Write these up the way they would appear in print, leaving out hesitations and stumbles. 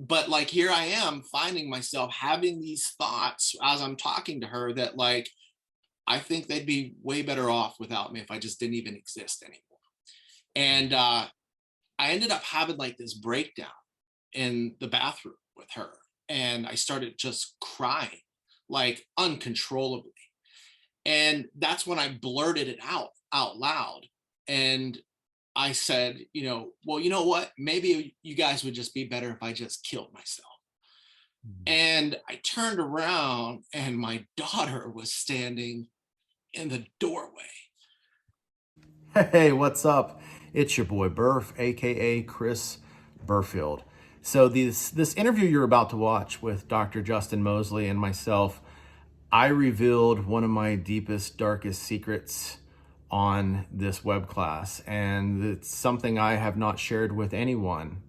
but like, here I am finding myself having these thoughts as I'm talking to her that like, I think they'd be way better off without me if I just didn't even exist anymore. And I ended up having like this breakdown in the bathroom with her. And I started just crying like uncontrollably. And that's when I blurted it out loud. And I said, well, you know what? Maybe you guys would just be better if I just killed myself. And I turned around and my daughter was standing in the doorway. Hey, what's up? It's your boy Burf, aka Chris Burfield. So this interview you're about to watch with Dr. Justin Mosley and myself, I revealed one of my deepest, darkest secrets on this web class, and it's something I have not shared with anyone.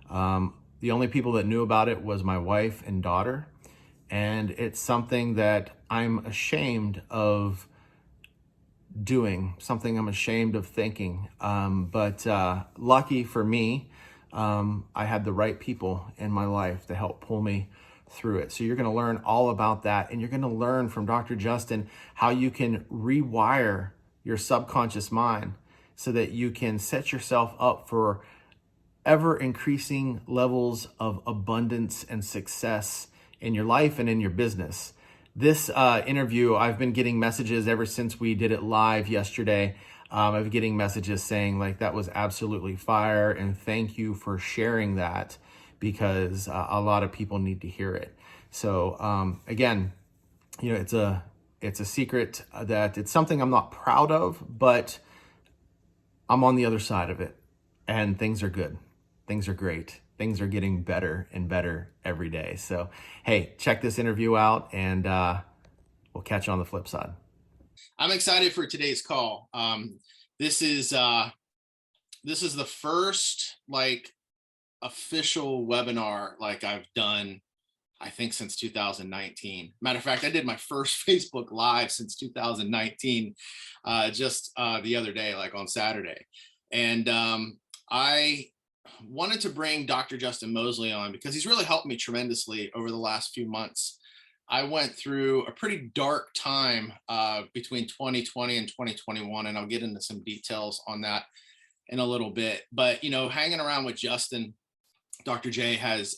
The only people that knew about it was my wife and daughter, and it's something that I'm ashamed of doing, something I'm ashamed of thinking. But lucky for me, I had the right people in my life to help pull me through it. So you're going to learn all about that, and you're going to learn from Dr. Justin how you can rewire your subconscious mind so that you can set yourself up for ever increasing levels of abundance and success in your life and in your business. This interview, I've been getting messages ever since we did it live yesterday. I've been getting messages saying like, that was absolutely fire, and thank you for sharing that, because a lot of people need to hear it. So again, it's a secret that it's something I'm not proud of, but I'm on the other side of it, and things are good. Things are great. Things are getting better and better every day. So, hey, check this interview out, and we'll catch you on the flip side. I'm excited for today's call. This is the first like official webinar like I've done, I think, since 2019. Matter of fact, I did my first Facebook Live since 2019, just the other day, like on Saturday. And I wanted to bring Dr. Justin Mosley on because he's really helped me tremendously over the last few months. I went through a pretty dark time between 2020 and 2021, and I'll get into some details on that in a little bit. But, hanging around with Justin, Dr. J, has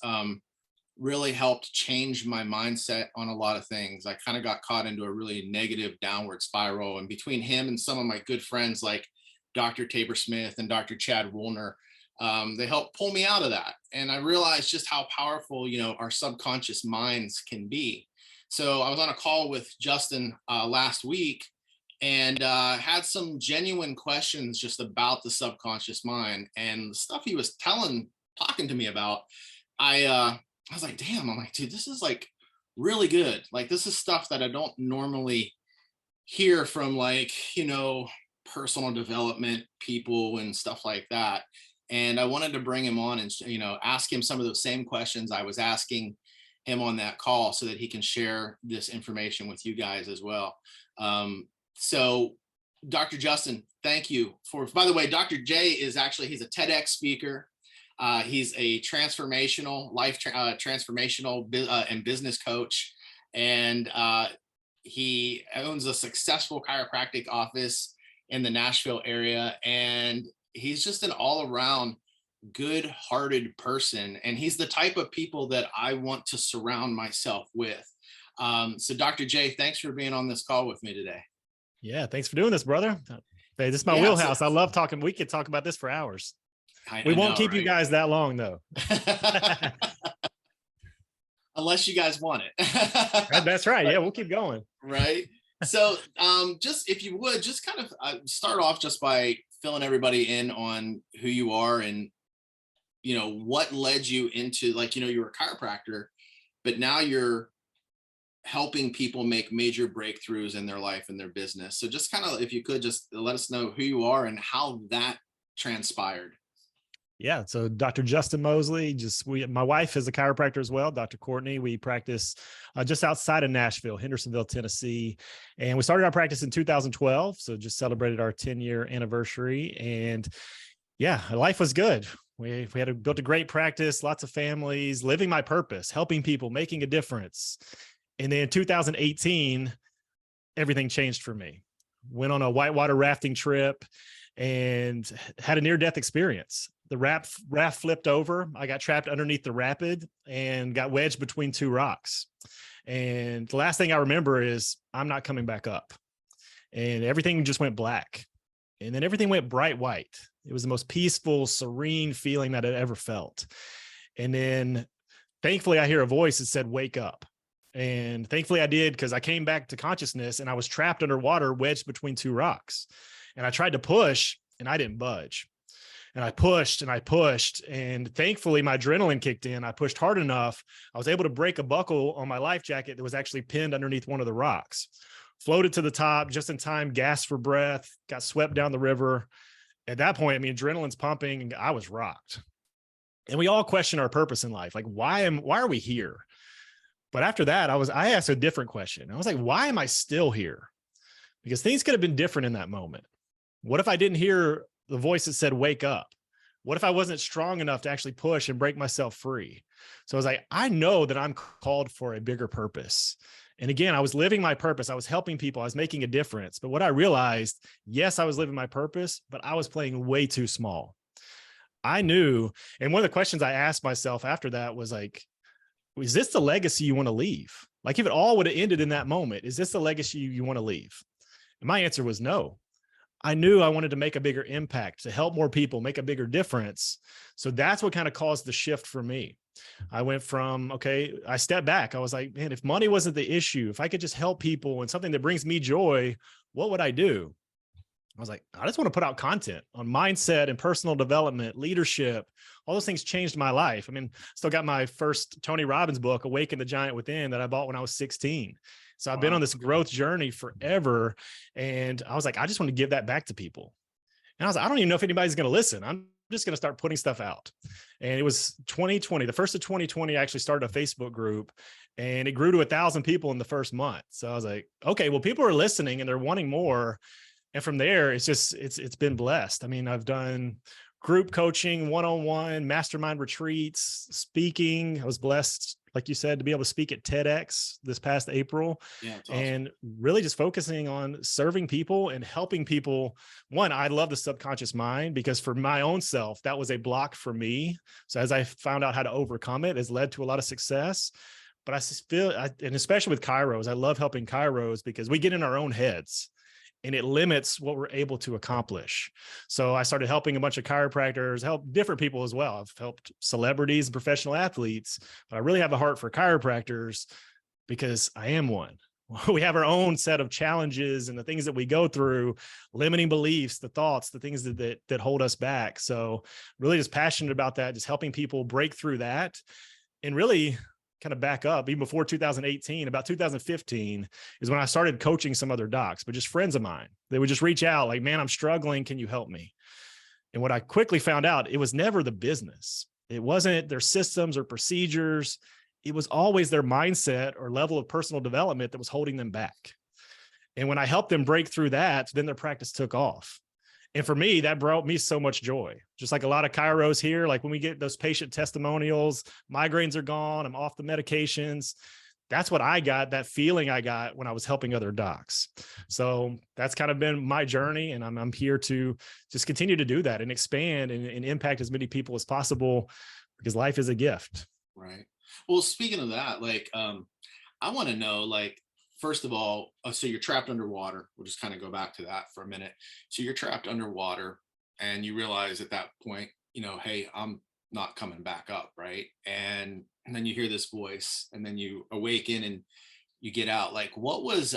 really helped change my mindset on a lot of things. I kind of got caught into a really negative downward spiral, and between him and some of my good friends like Dr. Tabor Smith and Dr. Chad Woolner, they helped pull me out of that. And I realized just how powerful, our subconscious minds can be. So I was on a call with Justin last week and had some genuine questions just about the subconscious mind, and the stuff he was talking to me about. I was like, damn, I'm like, dude, this is like really good. Like, this is stuff that I don't normally hear from, like, personal development people and stuff like that. And I wanted to bring him on and, ask him some of those same questions I was asking him on that call so that he can share this information with you guys as well. So Dr. Justin, thank you by the way, Dr. J is actually, he's a TEDx speaker. He's a transformational and business coach. And he owns a successful chiropractic office in the Nashville area. And he's just an all-around good-hearted person, and he's the type of people that I want to surround myself with. So Dr. J, thanks for being on this call with me today. Yeah, thanks for doing this, brother. Hey, this is my wheelhouse. I love talking. We could talk about this for hours. We won't keep you guys that long, though. Unless you guys want it. That's right. Yeah, we'll keep going. Right. So just, if you would, just kind of start off just by filling everybody in on who you are and, what led you into, like, you're a chiropractor, but now you're helping people make major breakthroughs in their life and their business. So just kind of, if you could just let us know who you are and how that transpired. Yeah. So Dr. Justin Mosley, my wife is a chiropractor as well, Dr. Courtney. We practice just outside of Nashville, Hendersonville, Tennessee. And we started our practice in 2012. So just celebrated our 10-year anniversary. And yeah, life was good. We had built a great practice, lots of families, living my purpose, helping people, making a difference. And then in 2018, everything changed for me. Went on a whitewater rafting trip and had a near-death experience. The raft flipped over. I got trapped underneath the rapid and got wedged between two rocks. And the last thing I remember is I'm not coming back up. And everything just went black. And then everything went bright white. It was the most peaceful, serene feeling that I'd ever felt. And then thankfully I hear a voice that said, wake up. And thankfully I did, because I came back to consciousness and I was trapped underwater, wedged between two rocks. And I tried to push and I didn't budge. And I pushed and I pushed. And thankfully my adrenaline kicked in. I pushed hard enough. I was able to break a buckle on my life jacket that was actually pinned underneath one of the rocks. Floated to the top just in time, gasped for breath, got swept down the river. At that point, I mean, adrenaline's pumping and I was rocked. And we all question our purpose in life. Like, why are we here? But after that, I asked a different question. I was like, why am I still here? Because things could have been different in that moment. What if I didn't hear the voice that said, wake up? What if I wasn't strong enough to actually push and break myself free? So I was like, I know that I'm called for a bigger purpose. And again, I was living my purpose. I was helping people. I was making a difference. But what I realized, yes, I was living my purpose, but I was playing way too small. I knew. And one of the questions I asked myself after that was like, is this the legacy you want to leave? Like if it all would have ended in that moment, is this the legacy you want to leave? And my answer was no. I knew I wanted to make a bigger impact, to help more people, make a bigger difference. So that's what kind of caused the shift for me. I went from, okay, I stepped back. I was like, man, if money wasn't the issue, if I could just help people and something that brings me joy, what would I do? I was like, I just want to put out content on mindset and personal development, leadership. All those things changed my life. I mean, still got my first Tony Robbins book, Awaken the Giant Within, that I bought when I was 16. So I've been on this growth journey forever. And I was like, I just want to give that back to people. And I was like, I don't even know if anybody's going to listen. I'm just going to start putting stuff out. And it was 2020, the first of 2020, I actually started a Facebook group and it grew to 1,000 people in the first month. So I was like, okay, well, people are listening and they're wanting more. And from there, it's been blessed. I mean, I've done group coaching, one-on-one, mastermind retreats, speaking. I was blessed, like you said, to be able to speak at TEDx this past April. Yeah, that's awesome. And really just focusing on serving people and helping people. One, I love the subconscious mind because for my own self, that was a block for me. So as I found out how to overcome it, has led to a lot of success. But I feel, and especially with chiros, I love helping chiros because we get in our own heads and it limits what we're able to accomplish. So I started helping a bunch of chiropractors, help different people as well. I've helped celebrities and professional athletes, but I really have a heart for chiropractors because I am one. We have our own set of challenges and the things that we go through, limiting beliefs, the thoughts, the things that hold us back. So really just passionate about that, just helping people break through that and really kind of back up even before 2018, about 2015 is when I started coaching some other docs, but just friends of mine. They would just reach out like, man, I'm struggling. Can you help me? And what I quickly found out, it was never the business. It wasn't their systems or procedures. It was always their mindset or level of personal development that was holding them back. And when I helped them break through that, then their practice took off. And for me, that brought me so much joy. Just like a lot of chiros here, like when we get those patient testimonials, migraines are gone, I'm off the medications. That's what I got, that feeling I got when I was helping other docs. So that's kind of been my journey. And I'm here to just continue to do that and expand and impact as many people as possible because life is a gift. Right. Well, speaking of that, like, I want to know, like, first of all, so you're trapped underwater. We'll just kind of go back to that for a minute. So you're trapped underwater and you realize at that point, you know, hey, I'm not coming back up, right? And then you hear this voice and then you awaken and you get out. Like, what was,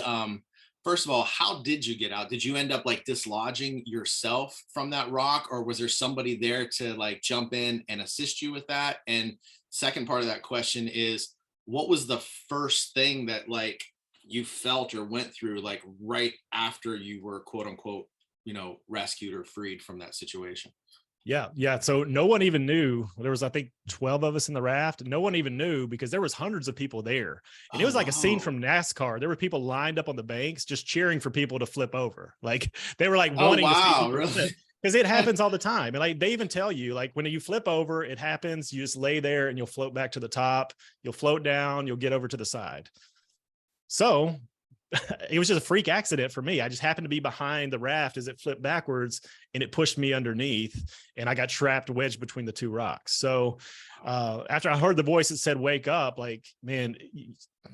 first of all, how did you get out? Did you end up like dislodging yourself from that rock, or was there somebody there to like jump in and assist you with that? And second part of that question is, what was the first thing that like you felt or went through like right after you were quote unquote, you know, rescued or freed from that situation? Yeah. So no one even knew. There was, I think, 12 of us in the raft. No one even knew because there was hundreds of people there. And it was like a scene from NASCAR. There were people lined up on the banks just cheering for people to flip over. Like they were like wanting to see people really? flip. Because it happens all the time. And like they even tell you, like when you flip over, it happens. You just lay there and you'll float back to the top. You'll float down. You'll get over to the side. So it was just a freak accident for me. I just happened to be behind the raft as it flipped backwards and it pushed me underneath and I got trapped wedged between the two rocks. So after I heard the voice that said, wake up, like, man,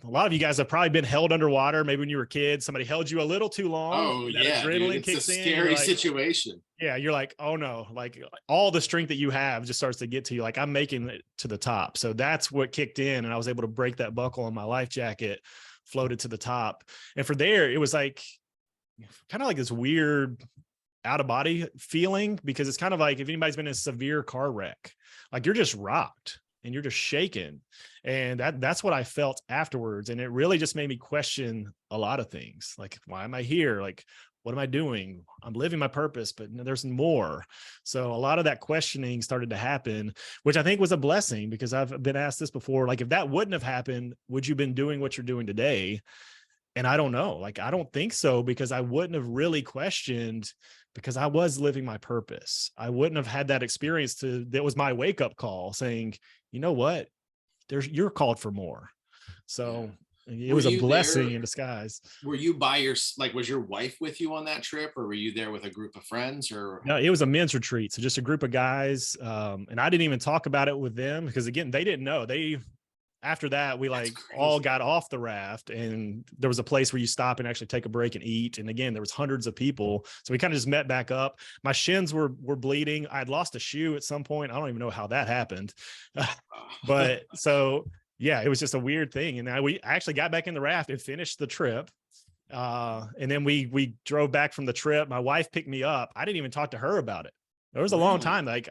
a lot of you guys have probably been held underwater. Maybe when you were kids, somebody held you a little too long. Oh that yeah, adrenaline dude, kicks it's a in. scary Like, situation. yeah, you're like, oh no, like all the strength that you have just starts to get to you. Like I'm making it to the top. So that's what kicked in. And I was able to break that buckle on my life jacket, floated to the top. And for there, it was like kind of like this weird out of body feeling, because it's kind of like if anybody's been in a severe car wreck, like you're just rocked and you're just shaken. And that's what I felt afterwards. And it really just made me question a lot of things. Like, why am I here? Like, what am I doing? I'm living my purpose, but there's more. So a lot of that questioning started to happen, which I think was a blessing, because I've been asked this before. Like, if that wouldn't have happened, would you have been doing what you're doing today? And I don't know. Like, I don't think so, because I wouldn't have really questioned, because I was living my purpose. I wouldn't have had that experience that was my wake up call saying, you know what, you're called for more. So it was a blessing in disguise. Were you was your wife with you on that trip, or were you there with a group of friends? Or no, it was a men's retreat. So just a group of guys. And I didn't even talk about it with them, because again, they didn't know. After that, we all got off the raft, and there was a place where you stop and actually take a break and eat. And again, there was hundreds of people. So we kind of just met back up. My shins were bleeding. I'd lost a shoe at some point. I don't even know how that happened. But so yeah, it was just a weird thing. And we actually got back in the raft and finished the trip. And then we drove back from the trip. My wife picked me up. I didn't even talk to her about it. There was a long time. Like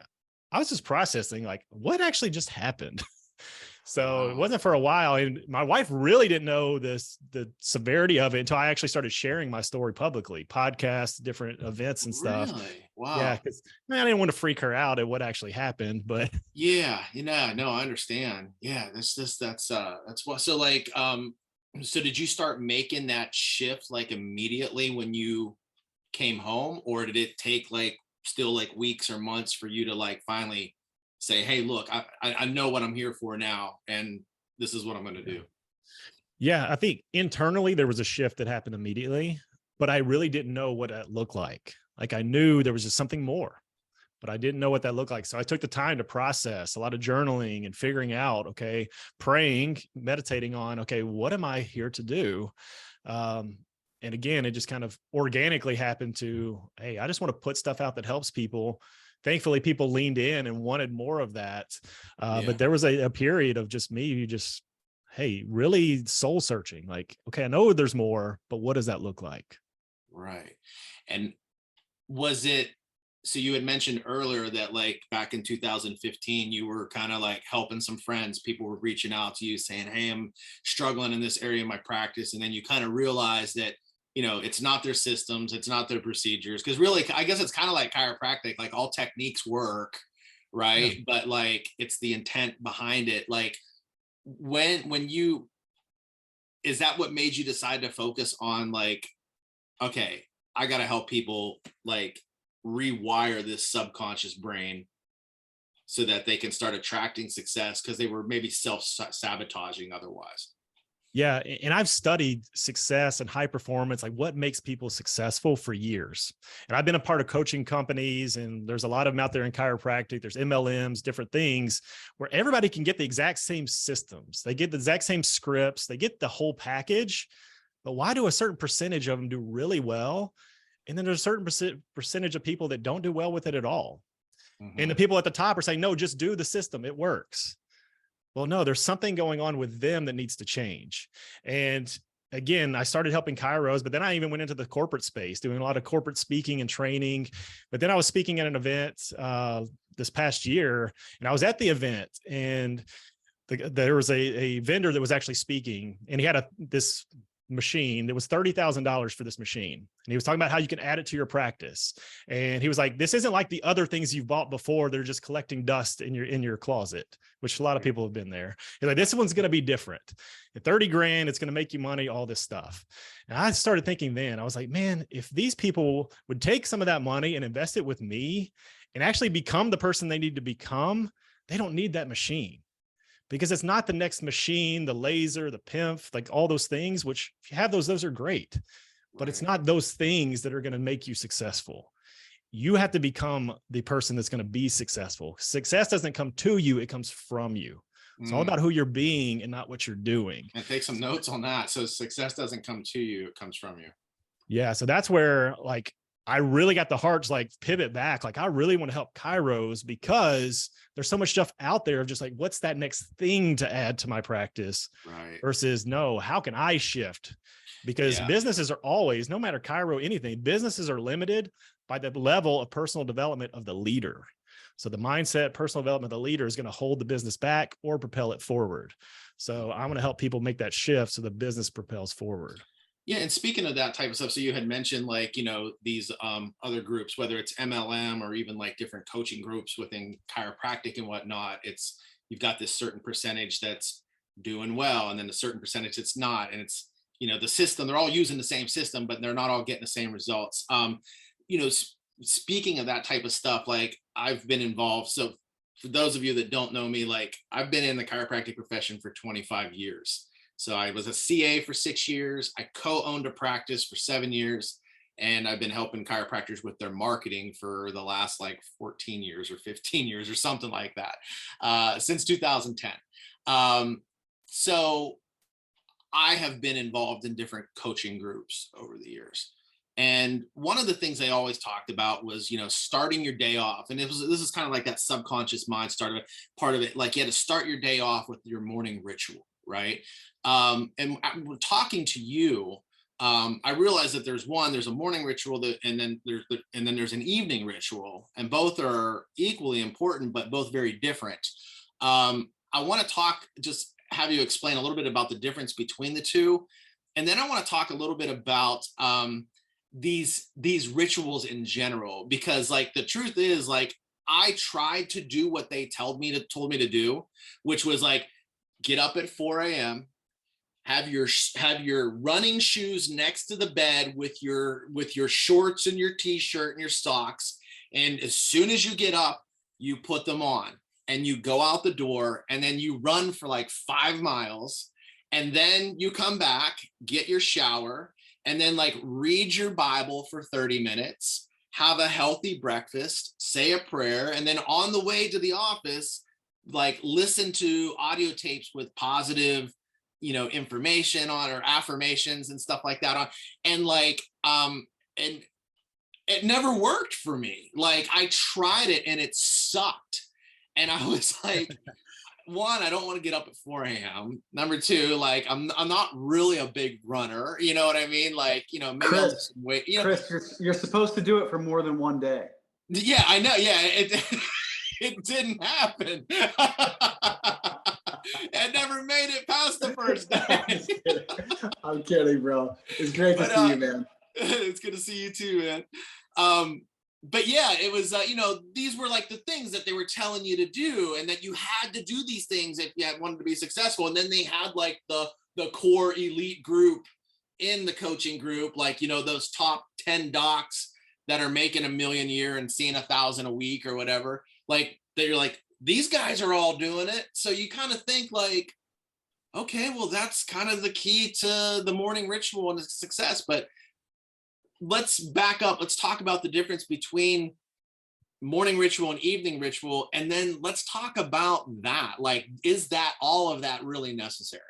I was just processing, like, what actually just happened? So it wasn't for a while. And my wife really didn't know the severity of it until I actually started sharing my story publicly, podcasts, different events and stuff. Really? Wow. Yeah. Cause I didn't want to freak her out at what actually happened, but yeah, no, I understand. Yeah. That's what, so like, so did you start making that shift like immediately when you came home, or did it take like still like weeks or months for you to like finally say, hey, look, I know what I'm here for now, and this is what I'm going to do? Yeah, I think internally there was a shift that happened immediately, but I really didn't know what that looked like. Like I knew there was just something more, but I didn't know what that looked like. So I took the time to process, a lot of journaling and figuring out, okay, praying, meditating on, okay, what am I here to do? And again, it just kind of organically happened to, hey, I just want to put stuff out that helps people. Thankfully, people leaned in and wanted more of that. But there was a period of just me, hey, really soul searching. Like, okay, I know there's more, but what does that look like? Right. And was it, so you had mentioned earlier that like back in 2015, you were kind of like helping some friends. People were reaching out to you saying, hey, I'm struggling in this area of my practice. And then you kind of realized that, it's not their systems, it's not their procedures. Because really, I guess it's kind of like chiropractic, like all techniques work, right? Yeah. But like, it's the intent behind it. Like is that what made you decide to focus on like, okay, I got to help people like rewire this subconscious brain so that they can start attracting success, because they were maybe self-sabotaging otherwise? Yeah. And I've studied success and high performance, like what makes people successful, for years. And I've been a part of coaching companies, and there's a lot of them out there in chiropractic. There's MLMs, different things where everybody can get the exact same systems. They get the exact same scripts. They get the whole package. But why do a certain percentage of them do really well? And then there's a certain percentage of people that don't do well with it at all. Mm-hmm. And the people at the top are saying, no, just do the system. It works. Well, no, there's something going on with them that needs to change. And again, I started helping chiros, but then I even went into the corporate space, doing a lot of corporate speaking and training. But then I was speaking at an event this past year, and I was at the event, and there was a vendor that was actually speaking, and he had this machine. It was $30,000 for this machine. And he was talking about how you can add it to your practice. And he was like, this isn't like the other things you've bought before. They're just collecting dust in your closet, which a lot of people have been there. He's like, this one's going to be different. At 30 grand, it's going to make you money, all this stuff. And I started thinking then, I was like, man, if these people would take some of that money and invest it with me and actually become the person they need to become, they don't need that machine. Because it's not the next machine, the laser, the PIMF, like all those things, which if you have those are great, but it's not those things that are going to make you successful. You have to become the person that's going to be successful. Success doesn't come to you, it comes from you. It's all about who you're being and not what you're doing. And take some notes on that. So success doesn't come to you, it comes from you. Yeah. So that's where like, I really got the heart to like pivot back. Like I really want to help chiros because there's so much stuff out there of just like, what's that next thing to add to my practice versus no, how can I shift? Because businesses are always, no matter chiro, anything, businesses are limited by the level of personal development of the leader. So the mindset, personal development of the leader is going to hold the business back or propel it forward. So I want to help people make that shift so the business propels forward. Yeah. And speaking of that type of stuff, so you had mentioned like, you know, these other groups, whether it's MLM or even like different coaching groups within chiropractic and whatnot, it's, you've got this certain percentage that's doing well, and then a certain percentage that's not. And it's, you know, the system, they're all using the same system, but they're not all getting the same results. You know, speaking of that type of stuff, like I've been involved. So for those of you that don't know me, like I've been in the chiropractic profession for 25 years. So I was a CA for 6 years. I co-owned a practice for 7 years, and I've been helping chiropractors with their marketing for the last like 14 years or 15 years or something like that, since 2010. So I have been involved in different coaching groups over the years. And one of the things they always talked about was, you know, starting your day off. And this is kind of like that subconscious mind part of it. Like you had to start your day off with your morning ritual, right? And we're talking to you. I realized that there's a morning ritual and then there's an evening ritual, and both are equally important, but both very different. I want to just have you explain a little bit about the difference between the two. And then I want to talk a little bit about, these rituals in general, because like the truth is like, I tried to do what they told me to do, which was like, get up at 4 a.m., have your running shoes next to the bed with your shorts and your t-shirt and your socks. And as soon as you get up, you put them on and you go out the door, and then you run for like 5 miles. And then you come back, get your shower, and then like read your Bible for 30 minutes, have a healthy breakfast, say a prayer. And then on the way to the office, like listen to audio tapes with positive, you know, information on, or affirmations and stuff like that on. And like, and it never worked for me. Like I tried it and it sucked. And I was like, one, I don't want to get up at 4 a.m. Number two, like I'm not really a big runner. You know what I mean? Like, you know, maybe Chris, I'll wait. You know, Chris, you're supposed to do it for more than one day. Yeah, I know. Yeah, it didn't happen. It never made it past the first day. I'm kidding, bro. It's great to see you, man. It's good to see you too, man. But yeah, it was, you know, these were like the things that they were telling you to do, and that you had to do these things if you wanted to be successful. And then they had like the core elite group in the coaching group, like, you know, those top 10 docs that are making $1 million a year and seeing 1,000 a week or whatever. Like, they're like, these guys are all doing it. So you kind of think like, okay, well, that's kind of the key to the morning ritual and success. But let's back up. Let's talk about the difference between morning ritual and evening ritual. And then let's talk about that. Like, is that all of that really necessary?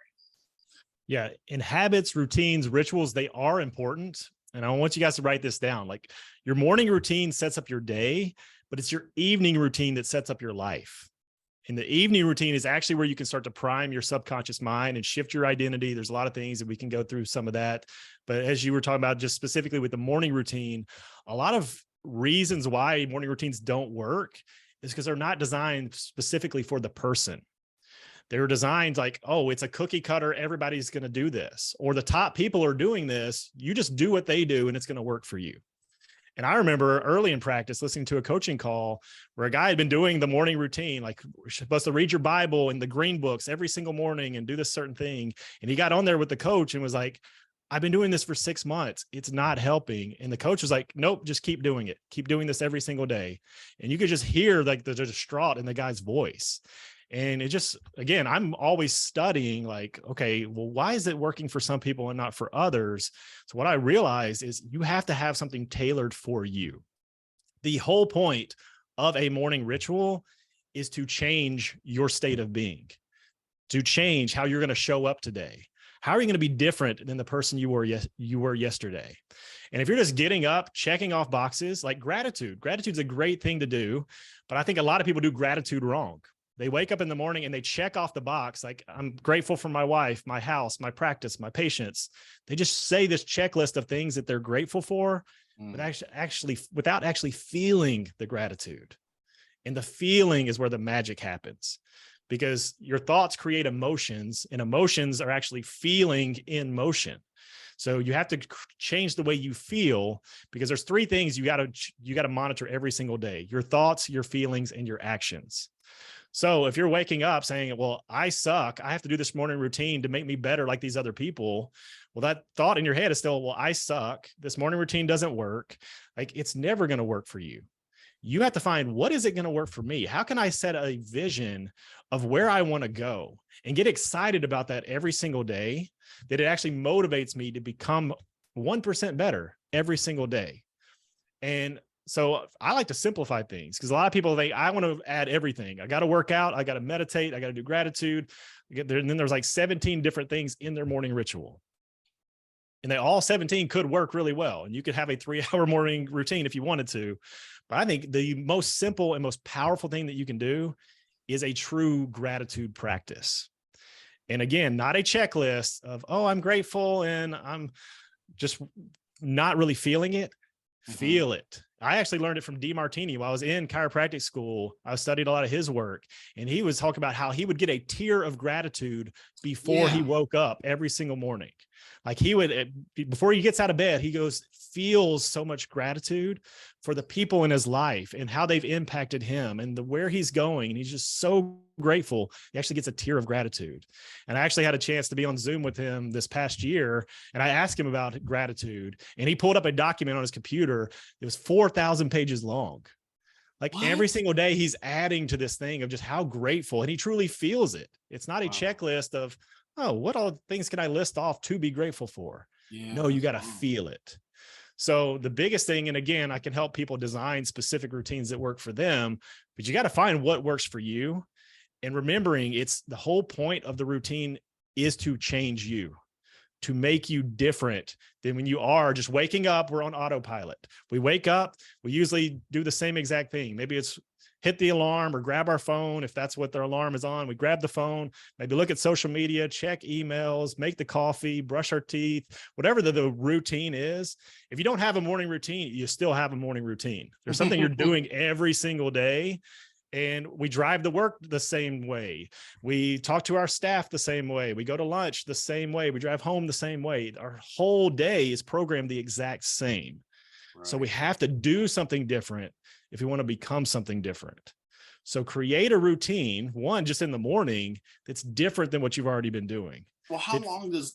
Yeah. In habits, routines, rituals, they are important. And I want you guys to write this down. Like your morning routine sets up your day, but it's your evening routine that sets up your life. And the evening routine is actually where you can start to prime your subconscious mind and shift your identity. There's a lot of things that we can go through some of that. But as you were talking about, just specifically with the morning routine, a lot of reasons why morning routines don't work is because they're not designed specifically for the person. They were designed like, oh, it's a cookie cutter. Everybody's going to do this, or the top people are doing this. You just do what they do and it's going to work for you. And I remember early in practice listening to a coaching call where a guy had been doing the morning routine, like we're supposed to read your Bible and the green books every single morning and do this certain thing. And he got on there with the coach and was like, I've been doing this for 6 months. It's not helping. And the coach was like, nope, just keep doing it. Keep doing this every single day. And you could just hear like the distraught in the guy's voice. And it just, again, I'm always studying like, okay, well, why is it working for some people and not for others? So what I realized is you have to have something tailored for you. The whole point of a morning ritual is to change your state of being, to change how you're going to show up today. How are you going to be different than the person you were yesterday? And if you're just getting up, checking off boxes, like gratitude's a great thing to do, but I think a lot of people do gratitude wrong. They wake up in the morning and they check off the box. Like, I'm grateful for my wife, my house, my practice, my patients. They just say this checklist of things that they're grateful for, but actually without actually feeling the gratitude. And the feeling is where the magic happens, because your thoughts create emotions, and emotions are actually feeling in motion. So you have to change the way you feel, because there's 3 things you got to monitor every single day: your thoughts, your feelings, and your actions. So if you're waking up saying, well, I suck, I have to do this morning routine to make me better like these other people. Well, that thought in your head is still, well, I suck. This morning routine doesn't work. Like, it's never going to work for you. You have to find, what is it going to work for me? How can I set a vision of where I want to go and get excited about that every single day, that it actually motivates me to become 1% better every single day? And so I like to simplify things, because a lot of people think, I want to add everything. I got to work out. I got to meditate. I got to do gratitude. And then there's like 17 different things in their morning ritual. And they all 17 could work really well. And you could have a 3-hour morning routine if you wanted to. But I think the most simple and most powerful thing that you can do is a true gratitude practice. And again, not a checklist of, oh, I'm grateful and I'm just not really feeling it. Feel it. I actually learned it from DeMartini while I was in chiropractic school. I studied a lot of his work, and he was talking about how he would get a tear of gratitude before he woke up every single morning. Like, he would, before he gets out of bed, he feels so much gratitude for the people in his life and how they've impacted him and where he's going. And he's just so grateful. He actually gets a tear of gratitude. And I actually had a chance to be on Zoom with him this past year, and I asked him about gratitude, and he pulled up a document on his computer. It was 4,000 pages long. Like, every single day he's adding to this thing of just how grateful, and he truly feels it. It's not a checklist of, oh, what all things can I list off to be grateful for? No, you got to feel it. So the biggest thing, and again, I can help people design specific routines that work for them, but you got to find what works for you. And remembering, it's the whole point of the routine is to change you, to make you different than when you are just waking up. We're on autopilot. We wake up, we usually do the same exact thing. Maybe it's hit the alarm or grab our phone. If that's what their alarm is on, we grab the phone, maybe look at social media, check emails, make the coffee, brush our teeth, whatever the routine is. If you don't have a morning routine, you still have a morning routine. There's something you're doing every single day. And we drive to work the same way. We talk to our staff the same way. We go to lunch the same way. We drive home the same way. Our whole day is programmed the exact same. Right. So we have to do something different if we want to become something different. So create a routine, one, just in the morning, that's different than what you've already been doing. Well, how long does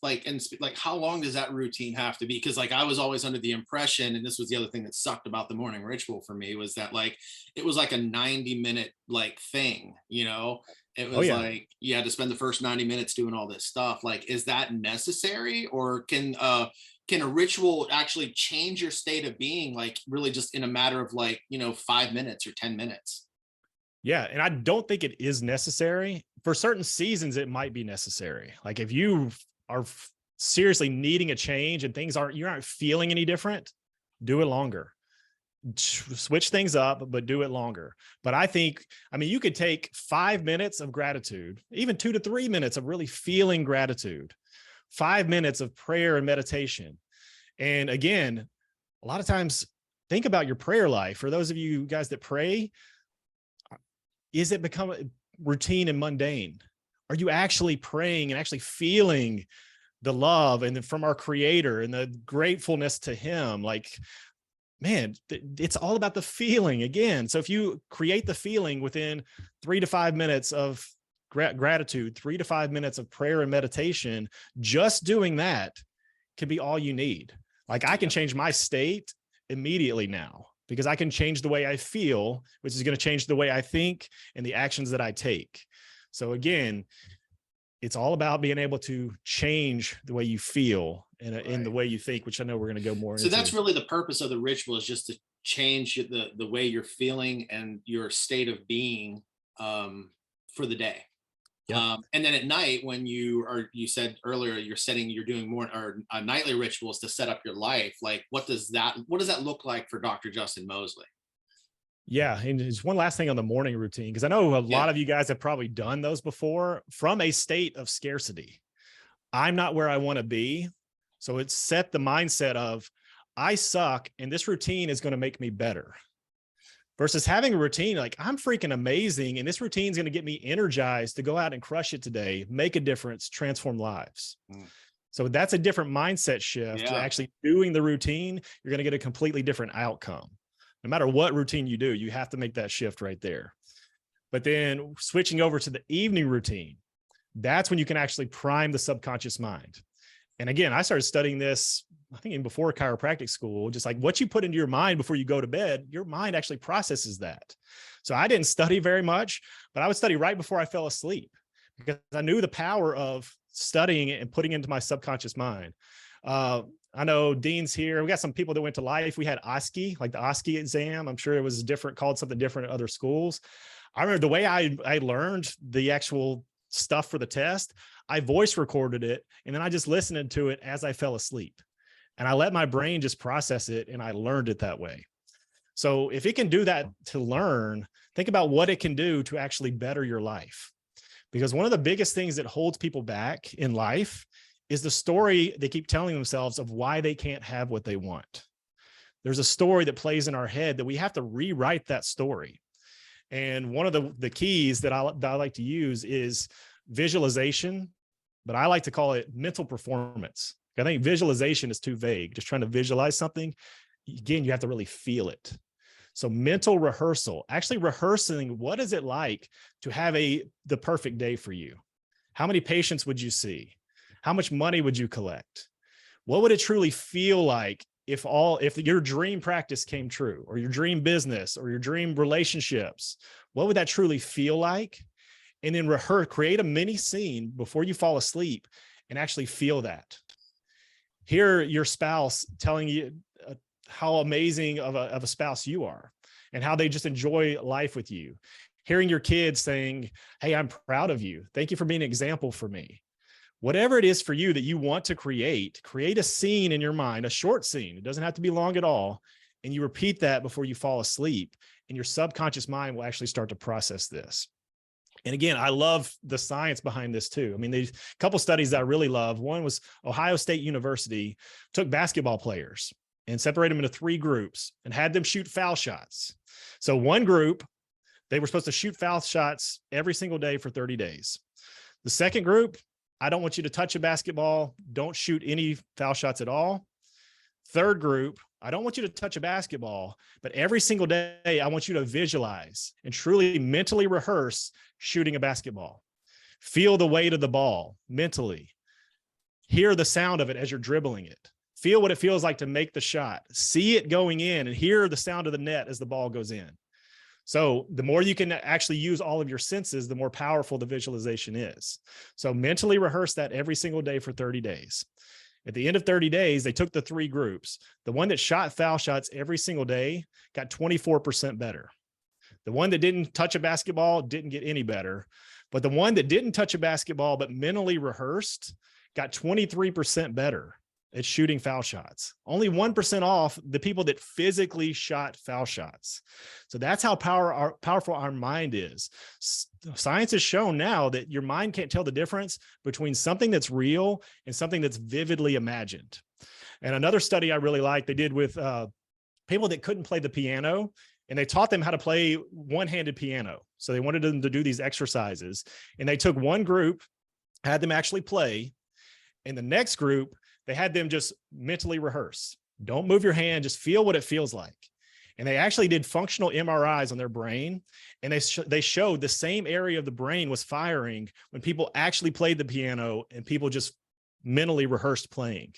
how long does that routine have to be? Because like, I was always under the impression, and this was the other thing that sucked about the morning ritual for me, was that like, it was like a 90-minute like thing, you know? It was like, you had to spend the first 90 minutes doing all this stuff. Like, is that necessary, or can a ritual actually change your state of being, like really just in a matter of like, 5 minutes or 10 minutes? Yeah. And I don't think it is necessary. For certain seasons, it might be necessary. Like, if you are seriously needing a change and you aren't feeling any different, do it longer. Switch things up, but do it longer. But I think, you could take 5 minutes of gratitude, even 2 to 3 minutes of really feeling gratitude, 5 minutes of prayer and meditation. And again, a lot of times, think about your prayer life. For those of you guys that pray, is it become routine and mundane? Are you actually praying and actually feeling the love and from our creator and the gratefulness to him? Like, man, it's all about the feeling again. So if you create the feeling within 3 to 5 minutes of gratitude, 3 to 5 minutes of prayer and meditation, just doing that can be all you need. Like, I can change my state immediately now because I can change the way I feel, which is going to change the way I think and the actions that I take. So again, it's all about being able to change the way you feel and in the way you think, which I know we're going to go more into. So that's really the purpose of the ritual, is just to change the way you're feeling and your state of being for the day. Yeah. And then at night, when you said earlier, you're doing more or nightly rituals to set up your life. Like, what does that look like for Dr. Justin Mosley? Yeah. And just one last thing on the morning routine, because I know a lot of you guys have probably done those before from a state of scarcity. I'm not where I want to be. So it's set the mindset of, I suck and this routine is going to make me better. Versus having a routine like, I'm freaking amazing and this routine is going to get me energized to go out and crush it today, make a difference, transform lives. So that's a different mindset shift. To actually doing the routine, you're going to get a completely different outcome. No matter what routine you do, you have to make that shift right there. But then switching over to the evening routine, that's when you can actually prime the subconscious mind. And again, I started studying this, I think, even before chiropractic school, just like what you put into your mind before you go to bed, your mind actually processes that. So I didn't study very much, but I would study right before I fell asleep because I knew the power of studying it and putting it into my subconscious mind. I know Dean's here. We got some people that went to Life. We had OSCE, like the OSCE exam. I'm sure it was different, called something different at other schools. I remember the way I learned the actual stuff for the test, I voice recorded it, and then I just listened to it as I fell asleep. And I let my brain just process it, and I learned it that way. So if it can do that to learn, think about what it can do to actually better your life. Because one of the biggest things that holds people back in life is the story they keep telling themselves of why they can't have what they want. There's a story that plays in our head that we have to rewrite that story. And one of the keys that I like to use is visualization, but I like to call it mental performance. I think visualization is too vague, just trying to visualize something. Again, you have to really feel it. So mental rehearsal, actually rehearsing, what is it like to have the perfect day for you? How many patients would you see? How much money would you collect? What would it truly feel like if your dream practice came true, or your dream business, or your dream relationships? What would that truly feel like? And then create a mini scene before you fall asleep and actually feel that. Hear your spouse telling you how amazing of a spouse you are and how they just enjoy life with you. Hearing your kids saying, hey, I'm proud of you. Thank you for being an example for me. Whatever it is for you that you want to create a scene in your mind, a short scene. It doesn't have to be long at all. And you repeat that before you fall asleep, and your subconscious mind will actually start to process this. And again, I love the science behind this too. I mean, there's a couple studies that I really love. One was Ohio State University took basketball players and separated them into 3 groups and had them shoot foul shots. So one group, they were supposed to shoot foul shots every single day for 30 days. The second group, I don't want you to touch a basketball. Don't shoot any foul shots at all. Third group, I don't want you to touch a basketball, but every single day, I want you to visualize and truly mentally rehearse shooting a basketball. Feel the weight of the ball mentally. Hear the sound of it as you're dribbling it. Feel what it feels like to make the shot. See it going in and hear the sound of the net as the ball goes in. So the more you can actually use all of your senses, the more powerful the visualization is. So mentally rehearse that every single day for 30 days. At the end of 30 days, they took the 3 groups. The one that shot foul shots every single day got 24% better. The one that didn't touch a basketball didn't get any better. But the one that didn't touch a basketball but mentally rehearsed got 23% better at shooting foul shots. Only 1% off the people that physically shot foul shots. So that's how powerful our mind is. Science has shown now that your mind can't tell the difference between something that's real and something that's vividly imagined. And another study I really like, they did with people that couldn't play the piano, and they taught them how to play one-handed piano. So they wanted them to do these exercises, and they took one group, had them actually play, and the next group, they had them just mentally rehearse. Don't move your hand, just feel what it feels like. And they actually did functional MRIs on their brain, and they showed the same area of the brain was firing when people actually played the piano and people just mentally rehearsed playing.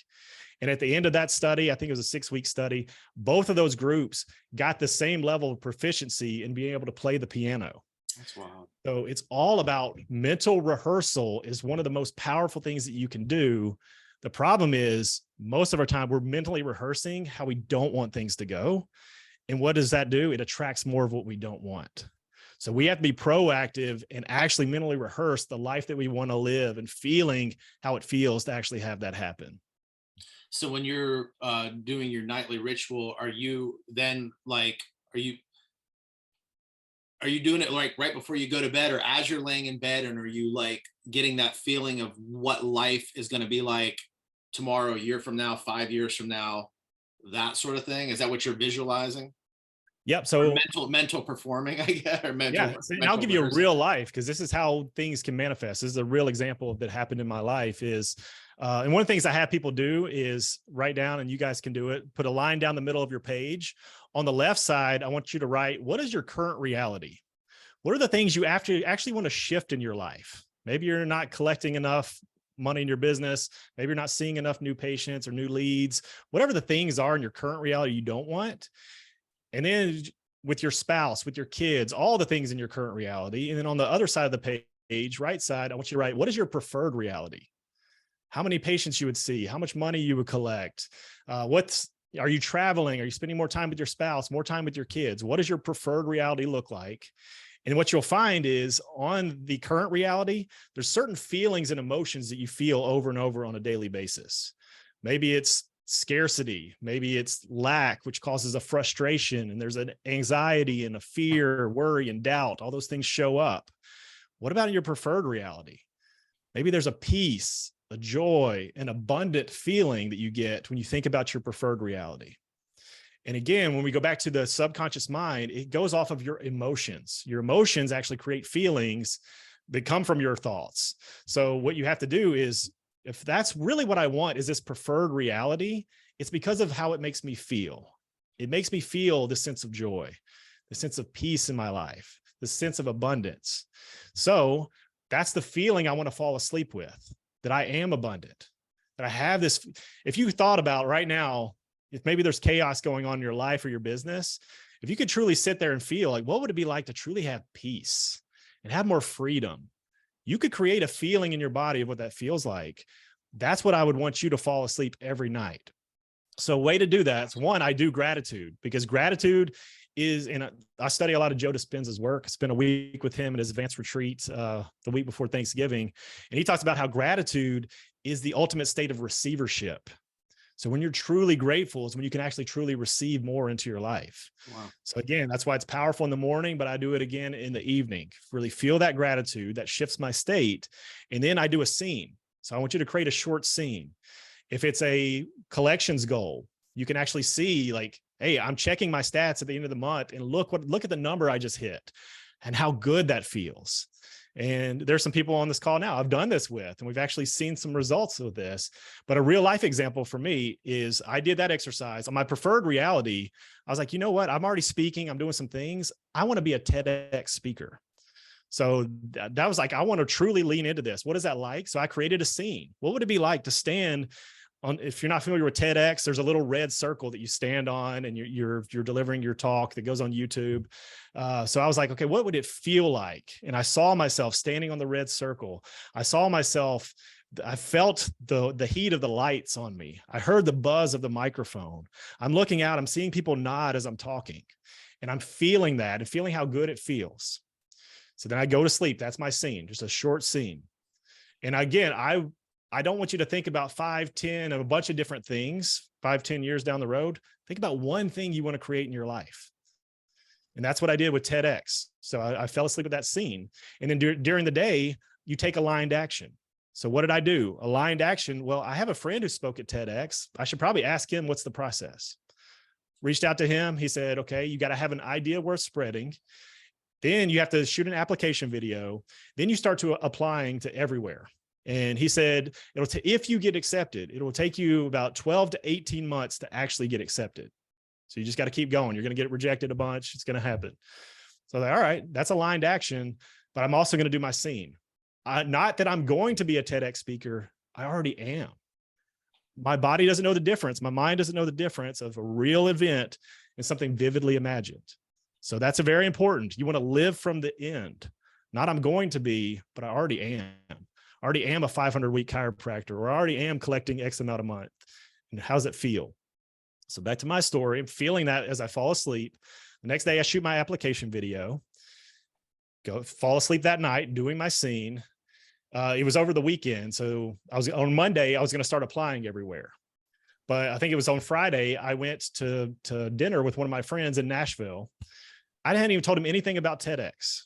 And at the end of that study, I think it was a 6-week study, both of those groups got the same level of proficiency in being able to play the piano. That's wild. So it's all about mental rehearsal is one of the most powerful things that you can do. The problem is most of our time we're mentally rehearsing how we don't want things to go. And what does that do? It attracts more of what we don't want. So we have to be proactive and actually mentally rehearse the life that we want to live and feeling how it feels to actually have that happen. So when you're doing your nightly ritual, are you then like, are you doing it like right before you go to bed or as you're laying in bed? And are you like getting that feeling of what life is going to be like tomorrow, a year from now, 5 years from now, that sort of thing? Is that what you're visualizing? Yep. So mental performing, I guess, or mental. Yeah. And I'll give you a real life, because this is how things can manifest. This is a real example that happened in my life is, and one of the things I have people do is write down, and you guys can do it, put a line down the middle of your page. On the left side, I want you to write, what is your current reality? What are the things you actually want to shift in your life? Maybe you're not collecting enough money in your business. Maybe you're not seeing enough new patients or new leads, whatever the things are in your current reality you don't want. And then with your spouse, with your kids, all the things in your current reality. And then on the other side of the page, right side, I want you to write, what is your preferred reality? How many patients you would see, how much money you would collect, are you traveling? Are you spending more time with your spouse, more time with your kids? What does your preferred reality look like? And what you'll find is on the current reality, there's certain feelings and emotions that you feel over and over on a daily basis. Maybe it's scarcity, maybe it's lack, which causes a frustration, and there's an anxiety and a fear, worry, and doubt. All those things show up. What about in your preferred reality? Maybe there's a peace, a joy, an abundant feeling that you get when you think about your preferred reality. And again, when we go back to the subconscious mind, it goes off of your emotions. Your emotions actually create feelings that come from your thoughts. So what you have to do is, if that's really what I want, is this preferred reality, it's because of how it makes me feel. It makes me feel the sense of joy, the sense of peace in my life, the sense of abundance. So that's the feeling I want to fall asleep with, that I am abundant, that I have this. If you thought about right now, if maybe there's chaos going on in your life or your business, if you could truly sit there and feel like, what would it be like to truly have peace and have more freedom? You could create a feeling in your body of what that feels like. That's what I would want you to fall asleep every night. So a way to do that is, one, I do gratitude, because gratitude is, and I study a lot of Joe Dispenza's work. I spent a week with him at his advanced retreat the week before Thanksgiving. And he talks about how gratitude is the ultimate state of receivership. So when you're truly grateful is when you can actually truly receive more into your life. Wow. So again, that's why it's powerful in the morning, but I do it again in the evening. Really feel that gratitude that shifts my state. And then I do a scene. So I want you to create a short scene. If it's a collections goal, you can actually see like, hey, I'm checking my stats at the end of the month, and look at the number I just hit and how good that feels. And there's some people on this call now I've done this with, and we've actually seen some results with this. But a real life example for me is I did that exercise on my preferred reality. I was like, you know what? I'm already speaking. I'm doing some things. I want to be a TEDx speaker. So that was like, I want to truly lean into this. What is that like? So I created a scene. What would it be like to stand on, if you're not familiar with TEDx, there's a little red circle that you stand on, and you're delivering your talk that goes on YouTube. So I was like, okay, what would it feel like? And I saw myself standing on the red circle. I felt the heat of the lights on me. I heard the buzz of the microphone. I'm looking out, I'm seeing people nod as I'm talking, and I'm feeling that and feeling how good it feels. So then I go to sleep. That's my scene, just a short scene. And again, I don't want you to think about 5, 10 of a bunch of different things, 5, 10 years down the road. Think about one thing you want to create in your life. And that's what I did with TEDx. So I fell asleep with that scene. And then during the day, you take aligned action. So what did I do? Aligned action. Well, I have a friend who spoke at TEDx. I should probably ask him, what's the process? reached out to him. He said, okay, you got to have an idea worth spreading. Then you have to shoot an application video. Then you start to applying to everywhere. And he said, if you get accepted, it will take you about 12 to 18 months to actually get accepted. So you just got to keep going. You're going to get rejected a bunch. It's going to happen. So all right, that's aligned action, but I'm also going to do my scene. Not that I'm going to be a TEDx speaker. I already am. My body doesn't know the difference. My mind doesn't know the difference of a real event and something vividly imagined. So that's a very important. You want to live from the end. Not I'm going to be, but I already am. I already am a 500-week chiropractor, or I already am collecting X amount a month. And how does it feel? So back to my story, I'm feeling that as I fall asleep. The next day I shoot my application video, fall asleep that night, doing my scene. It was over the weekend. So on Monday, I was going to start applying everywhere. But I think it was on Friday, I went to dinner with one of my friends in Nashville. I hadn't even told him anything about TEDx.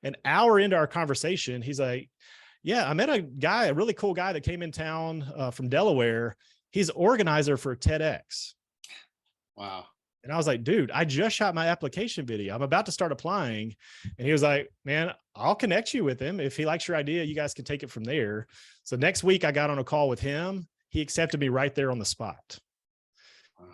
An hour into our conversation, he's like, yeah, I met a guy, a really cool guy that came in town from Delaware. He's an organizer for TEDx. Wow. And I was like, dude, I just shot my application video. I'm about to start applying. And he was like, man, I'll connect you with him. If he likes your idea, you guys can take it from there. So next week I got on a call with him. He accepted me right there on the spot. Wow.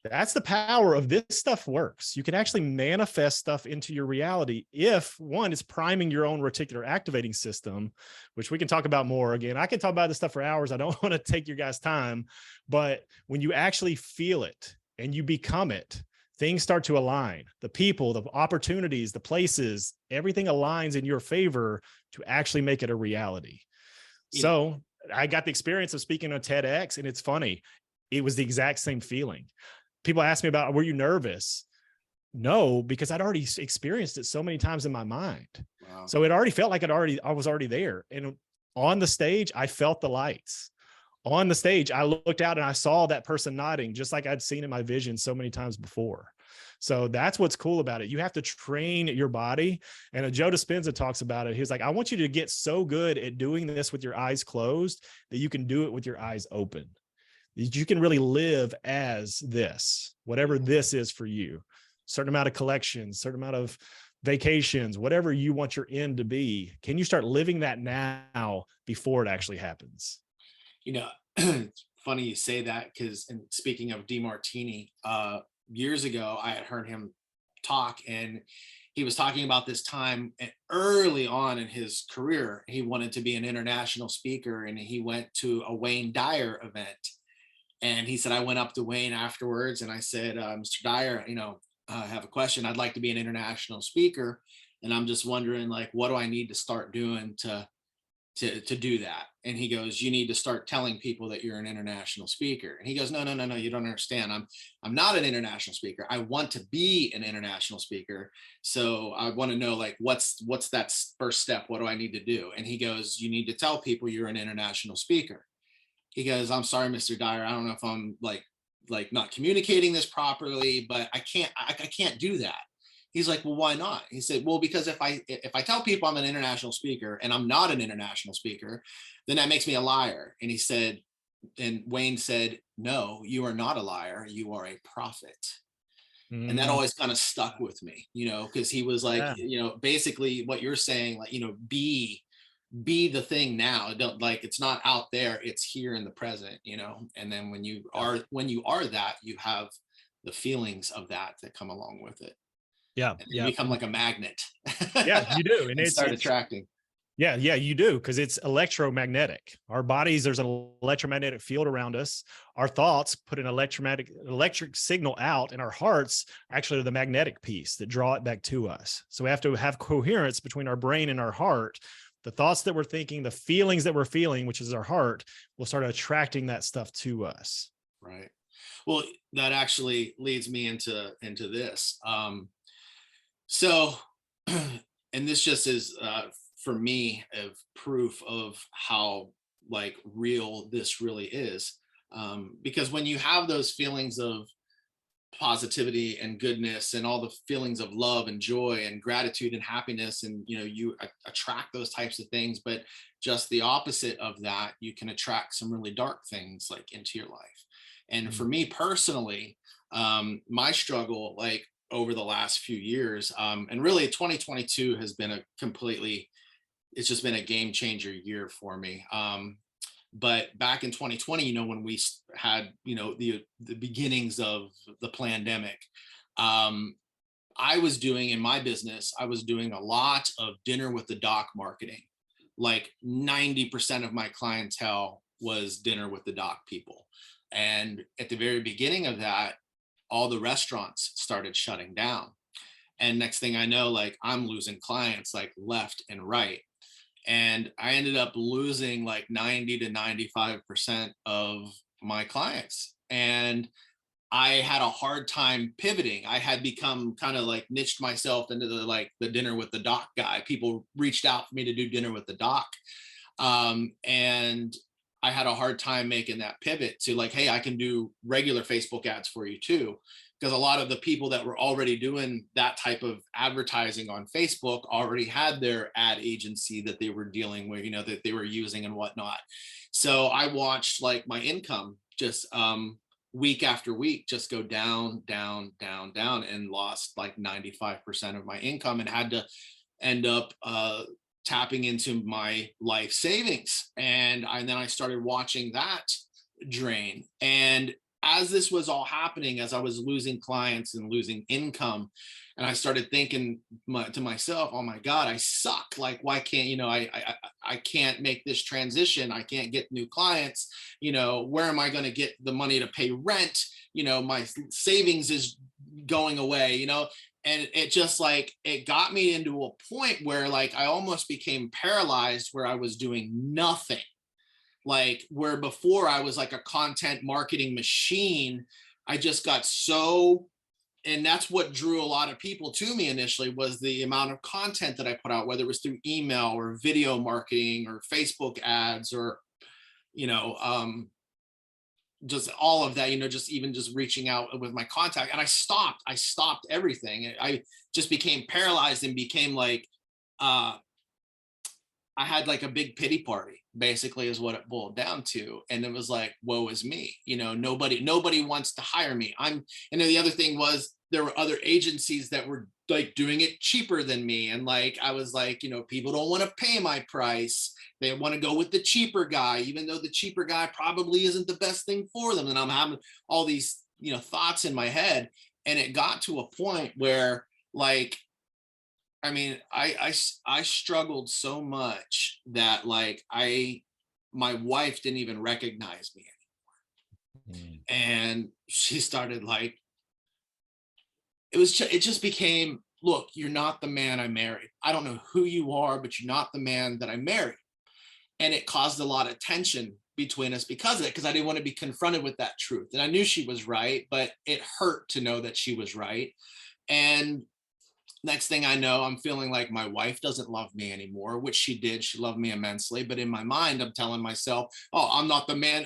That's the power of this stuff works. You can actually manifest stuff into your reality if one is priming your own reticular activating system, which we can talk about more. Again, I can talk about this stuff for hours. I don't want to take your guys' time, but when you actually feel it and you become it, things start to align. The people, the opportunities, the places, everything aligns in your favor to actually make it a reality. Yeah. So I got the experience of speaking on TEDx, and it's funny. It was the exact same feeling. People ask me about, were you nervous? No, because I'd already experienced it so many times in my mind. Wow. So it already felt like I was already there. And on the stage, I felt the lights. On the stage, I looked out and I saw that person nodding, just like I'd seen in my vision so many times before. So that's what's cool about it. You have to train your body. And Joe Dispenza talks about it. He was like, I want you to get so good at doing this with your eyes closed that you can do it with your eyes open. You can really live as this, whatever this is for you. Certain amount of collections, certain amount of vacations, whatever you want your end to be. Can you start living that now before it actually happens? You know, it's funny you say that, because, and speaking of DeMartini, years ago, I had heard him talk, and he was talking about this time early on in his career. He wanted to be an international speaker, and he went to a Wayne Dyer event. And he said, I went up to Wayne afterwards and I said, Mr. Dyer, I have a question. I'd like to be an international speaker. And I'm just wondering, like, what do I need to start doing to do that? And he goes, you need to start telling people that you're an international speaker. And he goes, no, you don't understand. I'm not an international speaker. I want to be an international speaker. So I want to know, like, what's that first step? What do I need to do? And he goes, you need to tell people you're an international speaker. He goes, I'm sorry, Mr. Dyer, I don't know if I'm like not communicating this properly, but I can't do that. He's like, well, why not? He said, well, because if I tell people I'm an international speaker and I'm not an international speaker, then that makes me a liar. And he said, and Wayne said, no, you are not a liar. You are a prophet. And that always kind of stuck with me, because he was like, yeah. Basically what you're saying, like, be the thing now. Don't, like, it's not out there, it's here in the present, and then when you are that, you have the feelings of that come along with it. Yeah. And you become like a magnet. Yeah, you do. And it's start attracting. Yeah, you do, because it's electromagnetic. Our bodies, there's an electromagnetic field around us. Our thoughts put an electric signal out, and our hearts actually are the magnetic piece that draw it back to us. So we have to have coherence between our brain and our heart. The thoughts that we're thinking, the feelings that we're feeling, which is our heart, will start attracting that stuff to us. Right. Well, that actually leads me into this. So, and this just is for me of proof of how, like, real this really is. Because when you have those feelings of positivity and goodness and all the feelings of love and joy and gratitude and happiness, and you attract those types of things, but just the opposite of that, you can attract some really dark things, like, into your life. And for me personally, My struggle, like over the last few years, and really 2022 has been it's just been a game changer year for me. But back in 2020, when we had, the beginnings of the pandemic, I was doing in my business, I was doing a lot of dinner with the doc marketing. Like 90% of my clientele was dinner with the doc people. And at the very beginning of that, all the restaurants started shutting down. And next thing I know, like I'm losing clients like left and right. And I ended up losing like 90 to 95% of my clients. And I had a hard time pivoting. I had become kind of like niched myself into the dinner with the doc guy. People reached out for me to do dinner with the doc. And I had a hard time making that pivot to like, hey, I can do regular Facebook ads for you too. Because a lot of the people that were already doing that type of advertising on Facebook already had their ad agency that they were dealing with, that they were using and whatnot. So I watched like my income just week after week just go down, down, down, down, and lost like 95% of my income and had to end up tapping into my life savings. And then I started watching that drain. And as this was all happening, as I was losing clients and losing income, and I started thinking to myself, oh my God, I suck. Like, why can't, I can't make this transition. I can't get new clients. Where am I going to get the money to pay rent? My savings is going away, and it just like, it got me into a point where like, I almost became paralyzed where I was doing nothing. Like where before I was like a content marketing machine, I just got so, and that's what drew a lot of people to me initially was the amount of content that I put out, whether it was through email or video marketing or Facebook ads or, just all of that, just even just reaching out with my contact. And I stopped everything. I just became paralyzed and became like, I had like a big pity party, basically, is what it boiled down to. And it was like, woe is me. Nobody wants to hire me. And then the other thing was there were other agencies that were like doing it cheaper than me. And like, I was like, people don't want to pay my price. They want to go with the cheaper guy, even though the cheaper guy probably isn't the best thing for them. And I'm having all these, thoughts in my head. And it got to a point where like, I mean, I struggled so much that like my wife didn't even recognize me anymore. And she started like, it just became, look, you're not the man I married. I don't know who you are, but you're not the man that I married. And it caused a lot of tension between us because of it, because I didn't want to be confronted with that truth. And I knew she was right, but it hurt to know that she was right. And next thing I know, I'm feeling like my wife doesn't love me anymore, which she did. She loved me immensely. But in my mind, I'm telling myself, oh, I'm not the man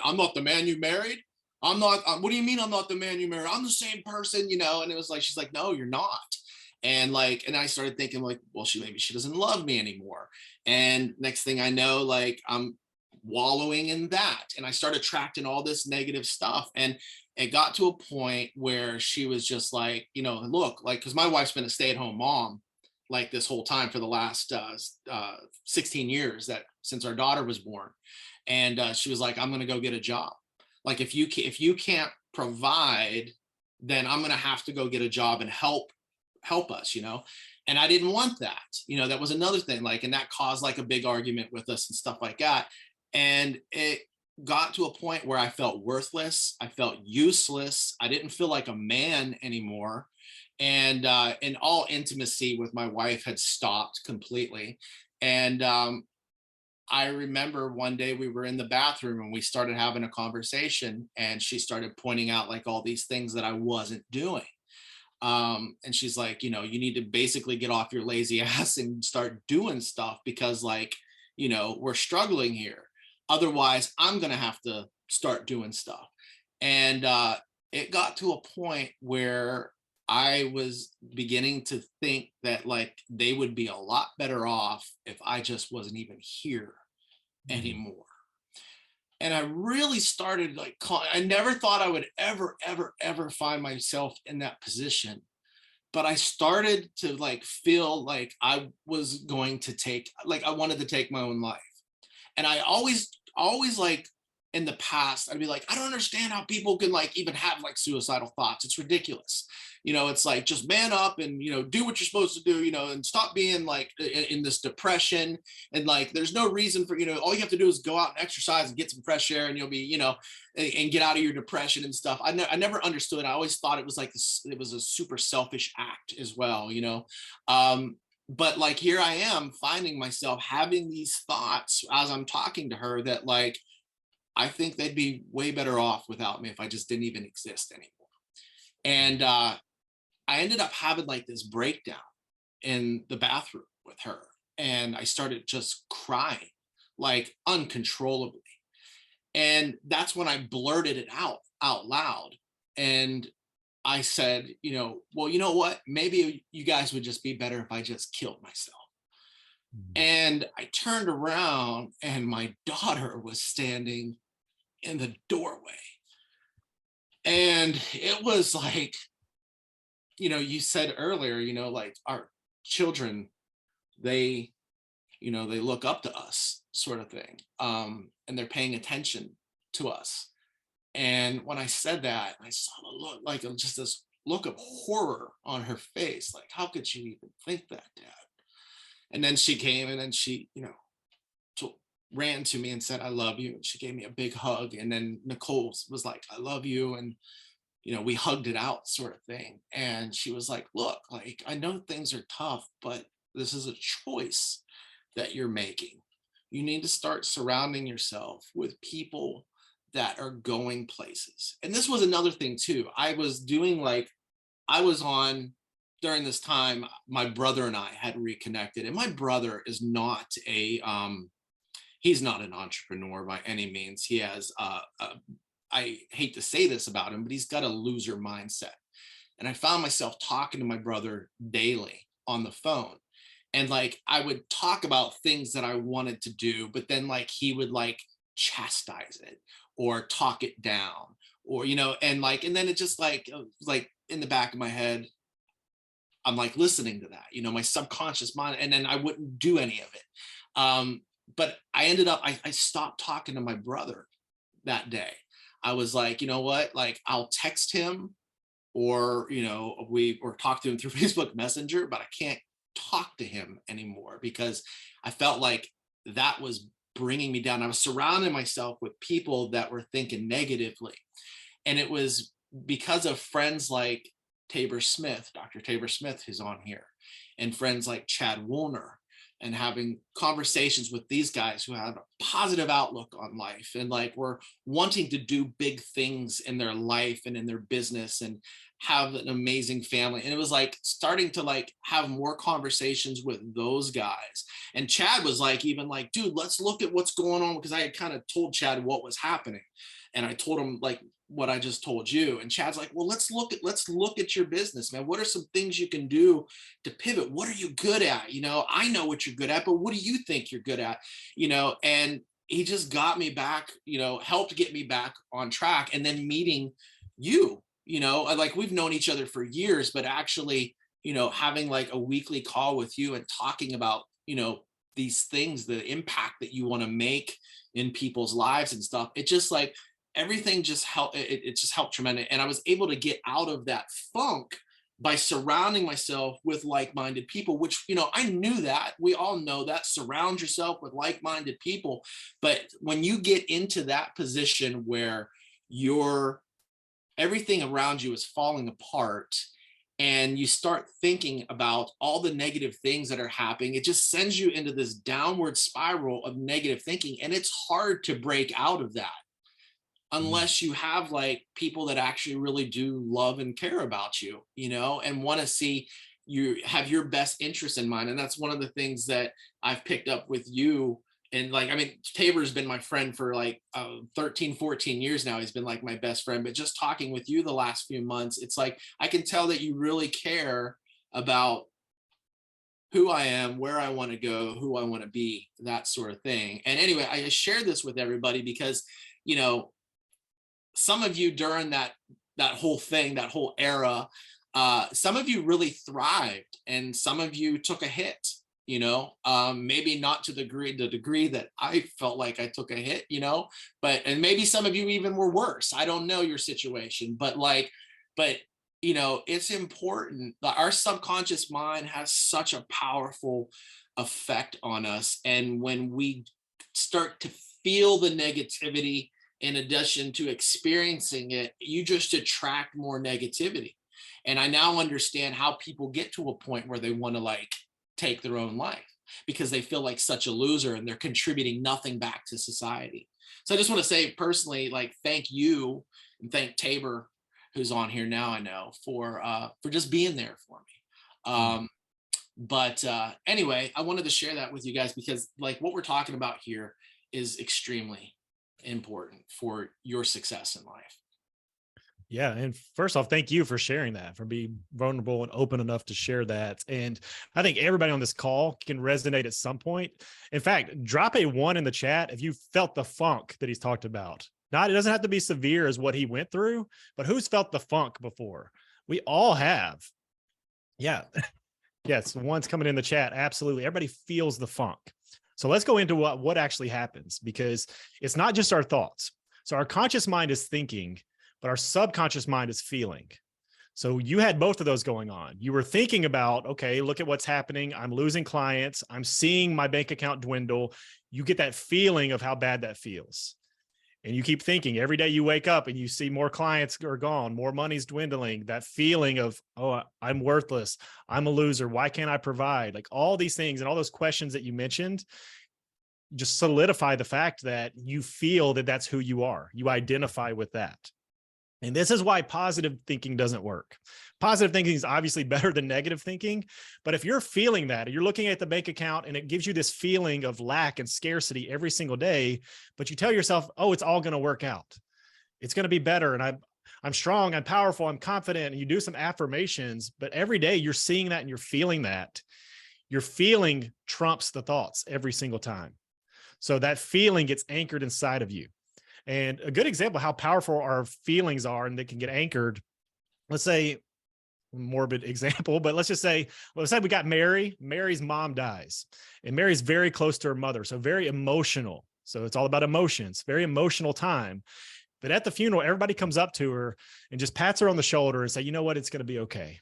you married. I'm not, what do you mean I'm not the man you married? I'm the same person, and it was like, she's like, no, you're not. And like, and I started thinking like, well, maybe she doesn't love me anymore. And next thing I know, like I'm wallowing in that. And I started attracting all this negative stuff. And it got to a point where she was just like, look, like, because my wife's been a stay-at-home mom like this whole time for the last 16 years since our daughter was born. And she was like, I'm going to go get a job. Like, if you can't provide, then I'm going to have to go get a job and help us, and I didn't want that. That was another thing, like, and that caused like a big argument with us and stuff like that. And it got to a point where I felt worthless. I felt useless. I didn't feel like a man anymore. And all intimacy with my wife had stopped completely. And I remember one day we were in the bathroom and we started having a conversation, and she started pointing out like all these things that I wasn't doing. And she's like, you need to basically get off your lazy ass and start doing stuff, because like, we're struggling here. Otherwise, I'm going to have to start doing stuff. And it got to a point where I was beginning to think that like they would be a lot better off if I just wasn't even here anymore. And I really started like, I never thought I would ever find myself in that position. But I started to like feel like I was going to take, like I wanted to take my own life. And I always like in the past, I'd be like, I don't understand how people can like even have like suicidal thoughts. It's ridiculous. It's like just man up and, do what you're supposed to do, and stop being like in this depression. And like, there's no reason for, all you have to do is go out and exercise and get some fresh air and you'll be, and get out of your depression and stuff. I never understood. I always thought it was like this, it was a super selfish act as well, but like here I am finding myself having these thoughts as I'm talking to her that like, I think they'd be way better off without me if I just didn't even exist anymore. And I ended up having like this breakdown in the bathroom with her. And I started just crying like uncontrollably. And that's when I blurted it out loud. And I said, well, you know what? Maybe you guys would just be better if I just killed myself. And I turned around and my daughter was standing in the doorway. And it was like, you said earlier, like our children, they look up to us sort of thing. And they're paying attention to us. And when I said that, I saw the look, like just this look of horror on her face. Like, how could you even think that, Dad? And then she came and then she, ran to me and said, I love you. And she gave me a big hug. And then Nicole was like, I love you. And, we hugged it out sort of thing. And she was like, look, like, I know things are tough, but this is a choice that you're making. You need to start surrounding yourself with people that are going places. And this was another thing too. I was on during this time, my brother and I had reconnected, and my brother is not he's not an entrepreneur by any means. He has, I hate to say this about him, but he's got a loser mindset. And I found myself talking to my brother daily on the phone. And like, I would talk about things that I wanted to do, but then like, he would like chastise it or talk it down or, and then it just like in the back of my head, I'm like listening to that, my subconscious mind, and then I wouldn't do any of it. But I ended up, I stopped talking to my brother that day. I was like, you know what, like I'll text him or, or talk to him through Facebook Messenger, but I can't talk to him anymore because I felt like that was bringing me down. I was surrounding myself with people that were thinking negatively. And it was because of friends like Tabor Smith, Dr. Tabor Smith, who's on here, and friends like Chad Woolner, and having conversations with these guys who had a positive outlook on life and like were wanting to do big things in their life and in their business and have an amazing family. And it was like starting to like have more conversations with those guys. And Chad was like, even like, dude, let's look at what's going on. Because I had kind of told Chad what was happening. And I told him like what I just told you. And Chad's like, well, let's look at your business, man. What are some things you can do to pivot? What are you good at? I know what you're good at, but what do you think you're good at? And he just got me back, helped get me back on track. And then meeting you, like we've known each other for years, but actually, having like a weekly call with you and talking about, these things, the impact that you want to make in people's lives and stuff. It just like, everything just helped. It just helped tremendously. And I was able to get out of that funk by surrounding myself with like-minded people, which, I knew that. We all know that. Surround yourself with like-minded people. But when you get into that position where everything around you is falling apart and you start thinking about all the negative things that are happening, it just sends you into this downward spiral of negative thinking. And it's hard to break out of that unless you have like people that actually really do love and care about you, and want to see you have your best interest in mind. And that's one of the things that I've picked up with you. And like, I mean, Tabor's been my friend for like 13, 14 years now. He's been like my best friend, but just talking with you the last few months, it's like, I can tell that you really care about who I am, where I want to go, who I want to be, that sort of thing. And anyway, I share this with everybody because, you know, some of you during that whole thing, that whole era, some of you really thrived, and some of you took a hit, you know, maybe not to the degree that I felt like I took a hit, you know, and maybe some of you even were worse. I don't know your situation, but you know, it's important that our subconscious mind has such a powerful effect on us. And when we start to feel the negativity, in addition to experiencing it, you just attract more negativity. And I now understand how people get to a point where they want to like take their own life because they feel like such a loser and they're contributing nothing back to society. So I just want to say personally, like, thank you and thank Tabor, who's on here now, I know, for just being there for me. But anyway, I wanted to share that with you guys because like what we're talking about here is extremely important for your success in life. Yeah. And first off, thank you for sharing that, for being vulnerable and open enough to share that. And I think everybody on this call can resonate at some point. In fact, drop a 1 in the chat if you felt the funk that he's talked about. It doesn't have to be severe as what he went through, but who's felt the funk before? We all have. Yeah. Yes. One's coming in the chat. Absolutely. Everybody feels the funk. So let's go into what actually happens, because it's not just our thoughts. So our conscious mind is thinking, but our subconscious mind is feeling. So you had both of those going on. You were thinking about, okay, look at what's happening. I'm losing clients. I'm seeing my bank account dwindle. You get that feeling of how bad that feels. And you keep thinking every day you wake up and you see more clients are gone, more money's dwindling, that feeling of, oh, I'm worthless, I'm a loser, why can't I provide? Like all these things and all those questions that you mentioned just solidify the fact that you feel that that's who you are. You identify with that. And this is why positive thinking doesn't work. Positive thinking is obviously better than negative thinking. But if you're feeling that, you're looking at the bank account and it gives you this feeling of lack and scarcity every single day, but you tell yourself, oh, it's all going to work out. It's going to be better. And I'm strong, I'm powerful, I'm confident. And you do some affirmations, but every day you're seeing that and you're feeling that. Your feeling trumps the thoughts every single time. So that feeling gets anchored inside of you. And a good example of how powerful our feelings are and they can get anchored, let's say, morbid example, but let's say we got Mary. Mary's mom dies, and Mary's very close to her mother, so very emotional. So it's all about emotions, very emotional time. But at the funeral, everybody comes up to her and just pats her on the shoulder and say, you know what, it's going to be okay.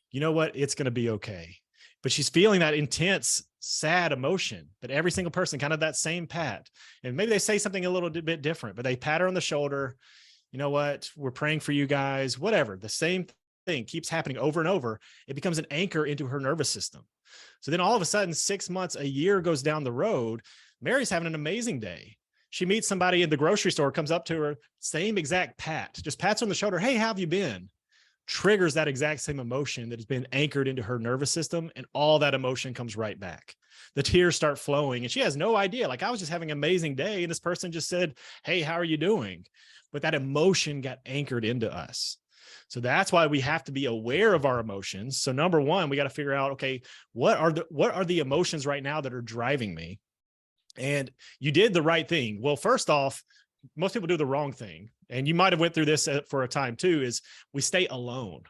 You know what, it's going to be okay. But she's feeling that intense, sad emotion that every single person, kind of that same pat. And maybe they say something a little bit different, but they pat her on the shoulder. You know what? We're praying for you guys, whatever. The same thing keeps happening over and over. It becomes an anchor into her nervous system. So then all of a sudden, 6 months, a year goes down the road. Mary's having an amazing day. She meets somebody in the grocery store, comes up to her, same exact pat, just pats her on the shoulder. Hey, how have you been? Triggers that exact same emotion that has been anchored into her nervous system, and all that emotion comes right back. The tears start flowing and she has no idea. Like, I was just having an amazing day and this person just said, hey, how are you doing? But that emotion got anchored into us. So that's why we have to be aware of our emotions. So number one, we got to figure out, okay, what are the emotions right now that are driving me? And you did the right thing. Well, first off, most people do the wrong thing. And you might've went through this for a time too, is we stay alone.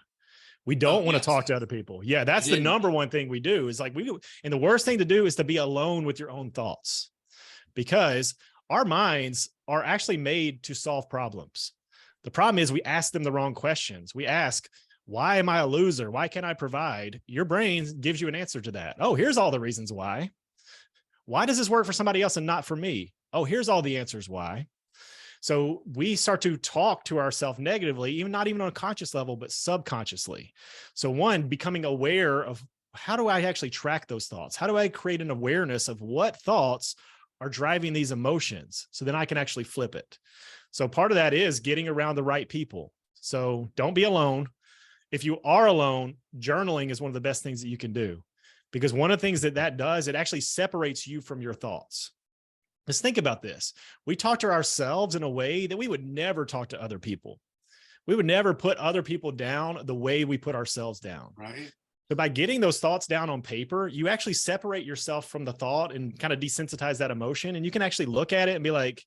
We don't want to talk to other people. Yeah. That's the number one thing we do is like and the worst thing to do is to be alone with your own thoughts, because our minds are actually made to solve problems. The problem is we ask them the wrong questions. We ask, why am I a loser? Why can't I provide? Your brain gives you an answer to that. Oh, here's all the reasons why. Why does this work for somebody else and not for me? Oh, here's all the answers why. So we start to talk to ourselves negatively, not even on a conscious level, but subconsciously. So one, becoming aware of how do I actually track those thoughts? How do I create an awareness of what thoughts are driving these emotions? So then I can actually flip it. So part of that is getting around the right people. So don't be alone. If you are alone, journaling is one of the best things that you can do, because one of the things that does, it actually separates you from your thoughts. Let's think about this. We talk to ourselves in a way that we would never talk to other people. We would never put other people down the way we put ourselves down. Right. But by getting those thoughts down on paper, you actually separate yourself from the thought and kind of desensitize that emotion. And you can actually look at it and be like,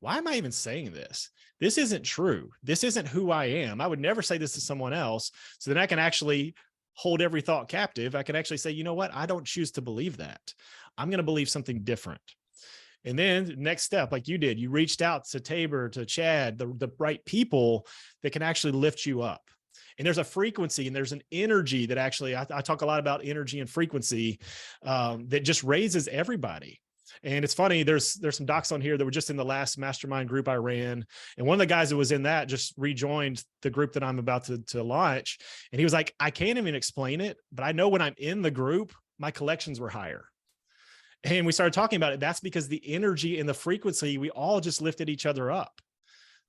why am I even saying this? This isn't true. This isn't who I am. I would never say this to someone else. So then I can actually hold every thought captive. I can actually say, you know what? I don't choose to believe that. I'm going to believe something different. And then next step, like you did, you reached out to Tabor, to Chad, the right people that can actually lift you up. And there's a frequency and there's an energy that actually, I talk a lot about energy and frequency that just raises everybody. And it's funny, there's some docs on here that were just in the last mastermind group I ran. And one of the guys that was in that just rejoined the group that I'm about to launch. And he was like, I can't even explain it, but I know when I'm in the group, my collections were higher. And we started talking about it. That's because the energy and the frequency, we all just lifted each other up.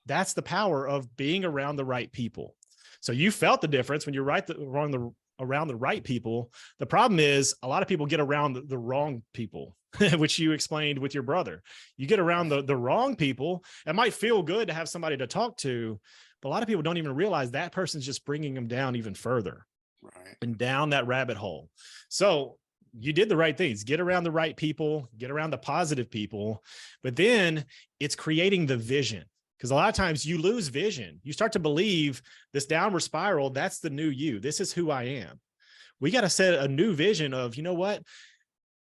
That's the power of being around the right people. So you felt the difference when you're around the right people. The problem is a lot of people get around the wrong people, which you explained with your brother. You get around the wrong people. It might feel good to have somebody to talk to, but a lot of people don't even realize that person's just bringing them down even further, Right. and down that rabbit hole. So you did the right things, get around the right people, get around the positive people, but then it's creating the vision. Because a lot of times you lose vision. You start to believe this downward spiral, that's the new you. This is who I am. We got to set a new vision of, you know what?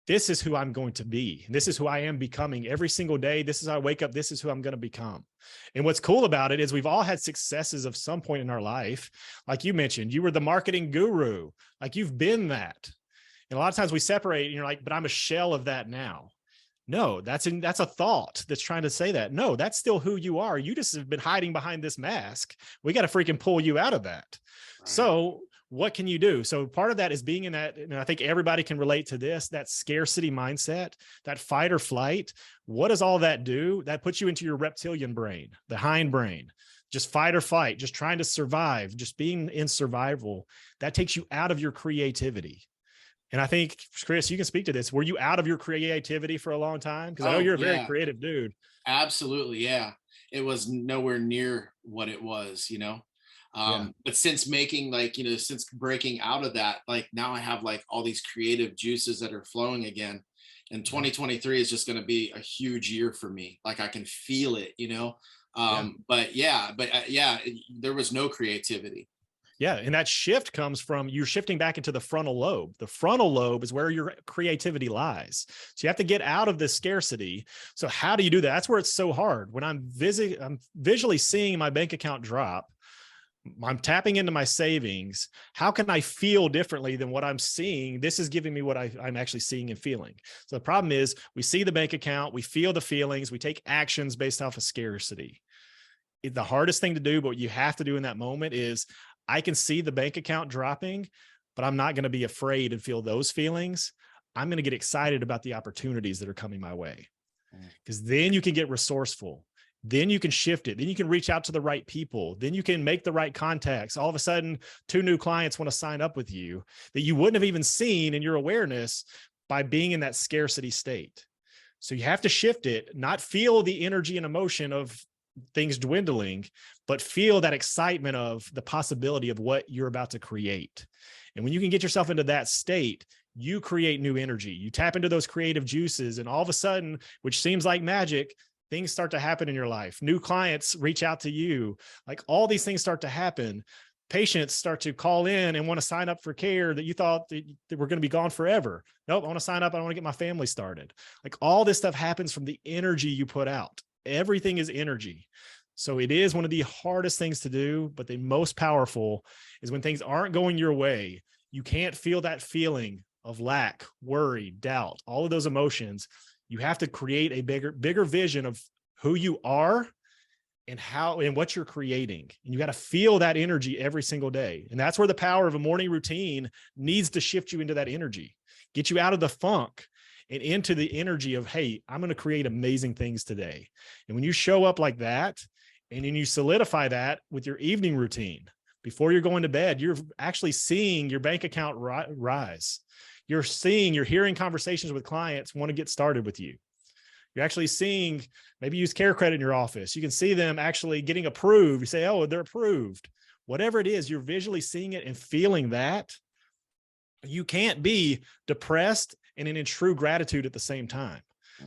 This is who I'm going to be. This is who I am becoming every single day. This is how I wake up. This is who I'm going to become. And what's cool about it is we've all had successes of some point in our life. Like you mentioned, you were the marketing guru. Like you've been that. And a lot of times we separate and you're like, but I'm a shell of that now. No, that's a thought that's trying to say that. No, that's still who you are. You just have been hiding behind this mask. We got to freaking pull you out of that. Right. So what can you do? So part of that is being in that, and I think everybody can relate to this, that scarcity mindset, that fight or flight. What does all that do? That puts you into your reptilian brain, the hind brain, just fight or flight, just trying to survive, just being in survival. That takes you out of your creativity. And I think, Chris, you can speak to this. Were you out of your creativity for a long time? Because I know you're a very creative dude. Absolutely. Yeah. It was nowhere near what it was, but since making since breaking out of that, like now I have like all these creative juices that are flowing again. And 2023 is just going to be a huge year for me. Like I can feel it, but there was no creativity. Yeah. And that shift comes from you're shifting back into the frontal lobe. The frontal lobe is where your creativity lies. So you have to get out of this scarcity. So how do you do that? That's where it's so hard. When I'm visually seeing my bank account drop, I'm tapping into my savings. How can I feel differently than what I'm seeing? This is giving me what I'm actually seeing and feeling. So the problem is we see the bank account, we feel the feelings, we take actions based off of scarcity. The hardest thing to do, but what you have to do in that moment is I can see the bank account dropping, but I'm not going to be afraid and feel those feelings. I'm going to get excited about the opportunities that are coming my way, because then you can get resourceful. Then you can shift it. Then you can reach out to the right people. Then you can make the right contacts. All of a sudden, 2 new clients want to sign up with you that you wouldn't have even seen in your awareness by being in that scarcity state. So you have to shift it, not feel the energy and emotion of things dwindling, but feel that excitement of the possibility of what you're about to create. And when you can get yourself into that state, you create new energy. You tap into those creative juices, and all of a sudden, which seems like magic, things start to happen in your life. New clients reach out to you. Like all these things start to happen. Patients start to call in and want to sign up for care that you thought that were going to be gone forever. Nope, I want to sign up. I want to get my family started. Like all this stuff happens from the energy you put out. Everything is energy. So it is one of the hardest things to do, but the most powerful is when things aren't going your way. You can't feel that feeling of lack, worry, doubt, all of those emotions. You have to create a bigger vision of who you are and how and what you're creating. And you got to feel that energy every single day. And that's where the power of a morning routine needs to shift you into that energy, get you out of the funk and into the energy of, hey, I'm going to create amazing things today. And when you show up like that, and then you solidify that with your evening routine, before you're going to bed, you're actually seeing your bank account rise. You're hearing conversations with clients want to get started with you. You're actually seeing, maybe use Care Credit in your office. You can see them actually getting approved. You say, oh, they're approved. Whatever it is, you're visually seeing it and feeling that. You can't be depressed and in true gratitude at the same time.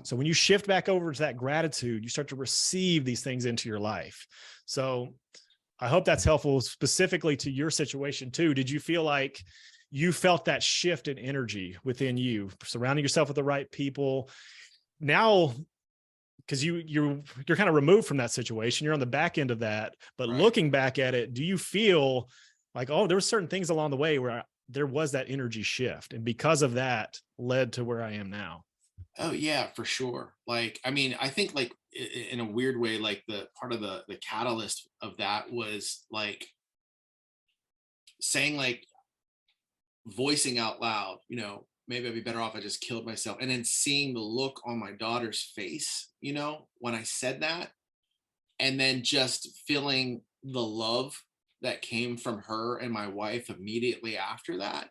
So when you shift back over to that gratitude, you start to receive these things into your life. So I hope that's helpful specifically to your situation too. Did you feel like you felt that shift in energy within you, surrounding yourself with the right people? Now, because you're kind of removed from that situation, you're on the back end of that, but Right. looking back at it, do you feel like, oh, there were certain things along the way where there was that energy shift, and because of that led to where I am now? Oh yeah, for sure. Like, I mean, I think like in a weird way, like the part of the catalyst of that was like saying like voicing out loud, maybe I'd be better off I just killed myself. And then seeing the look on my daughter's face, when I said that, and then just feeling the love that came from her and my wife immediately after that.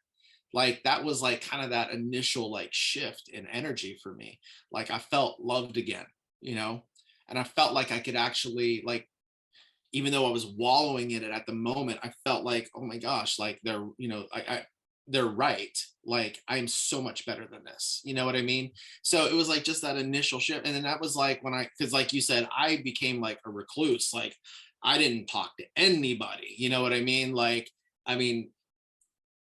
Like that was like kind of that initial like shift in energy for me. Like I felt loved again, and I felt like I could actually like, even though I was wallowing in it at the moment, I felt like, oh my gosh, like they're right. Like I'm so much better than this. You know what I mean? So it was like just that initial shift. And then that was like because like you said, I became like a recluse. Like I didn't talk to anybody. You know what I mean? Like, I mean,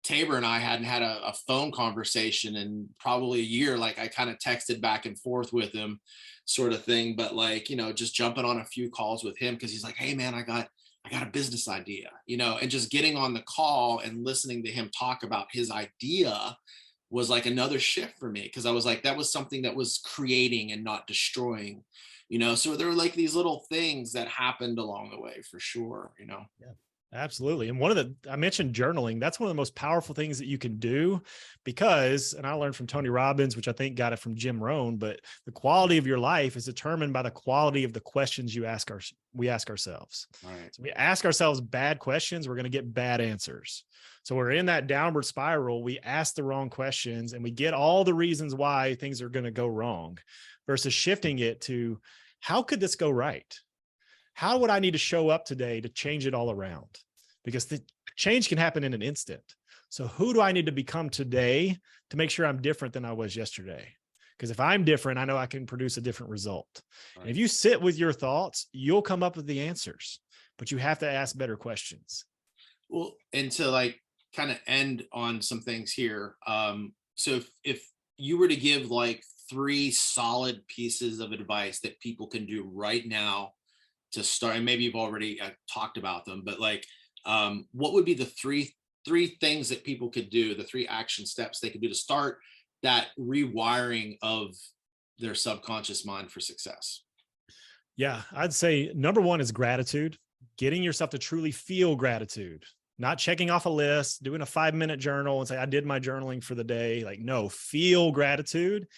Tabor and I hadn't had a phone conversation in probably a year. Like I kind of texted back and forth with him sort of thing, but like, just jumping on a few calls with him because he's like, hey man, I got a business idea, and just getting on the call and listening to him talk about his idea was like another shift for me. Cause I was like, that was something that was creating and not destroying, so there were like these little things that happened along the way for sure, Yeah. Absolutely. And I mentioned journaling. That's one of the most powerful things that you can do because, and I learned from Tony Robbins, which I think got it from Jim Rohn, but the quality of your life is determined by the quality of the questions we ask ourselves. Right. So we ask ourselves bad questions, we're going to get bad answers. So we're in that downward spiral. We ask the wrong questions and we get all the reasons why things are going to go wrong versus shifting it to how could this go right? How would I need to show up today to change it all around? Because the change can happen in an instant. So who do I need to become today to make sure I'm different than I was yesterday? Because if I'm different, I know I can produce a different result. Right. And if you sit with your thoughts, you'll come up with the answers, but you have to ask better questions. Well, and to like kind of end on some things here. So if you were to give like 3 solid pieces of advice that people can do right now to start, and maybe you've already talked about them, but like, what would be the three things that people could do, the 3 action steps they could do to start that rewiring of their subconscious mind for success? Yeah, I'd say number 1 is gratitude, getting yourself to truly feel gratitude, not checking off a list, doing a 5-minute journal and say, I did my journaling for the day. Like, no, feel gratitude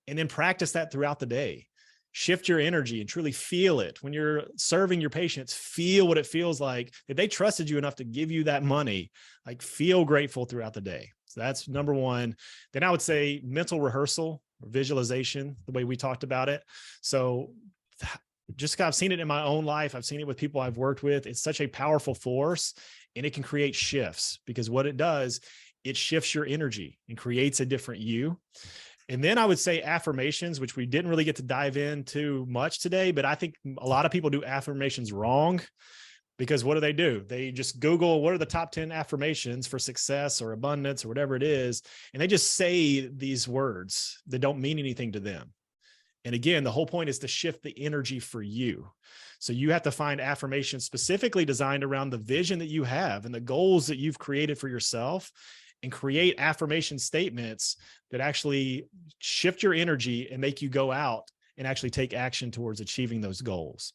and then practice that throughout the day. Shift your energy and truly feel it. When you're serving your patients, feel what it feels like that they trusted you enough to give you that money. Like feel grateful throughout the day. So that's number 1. Then I would say mental rehearsal or visualization, the way we talked about it. So just I've seen it in my own life. I've seen it with people I've worked with. It's such a powerful force and it can create shifts because what it does, it shifts your energy and creates a different you. And then I would say affirmations, which we didn't really get to dive into much today, but I think a lot of people do affirmations wrong because what do? They just Google what are the top 10 affirmations for success or abundance or whatever it is. And they just say these words that don't mean anything to them. And again, the whole point is to shift the energy for you. So you have to find affirmations specifically designed around the vision that you have and the goals that you've created for yourself, and create affirmation statements that actually shift your energy and make you go out and actually take action towards achieving those goals.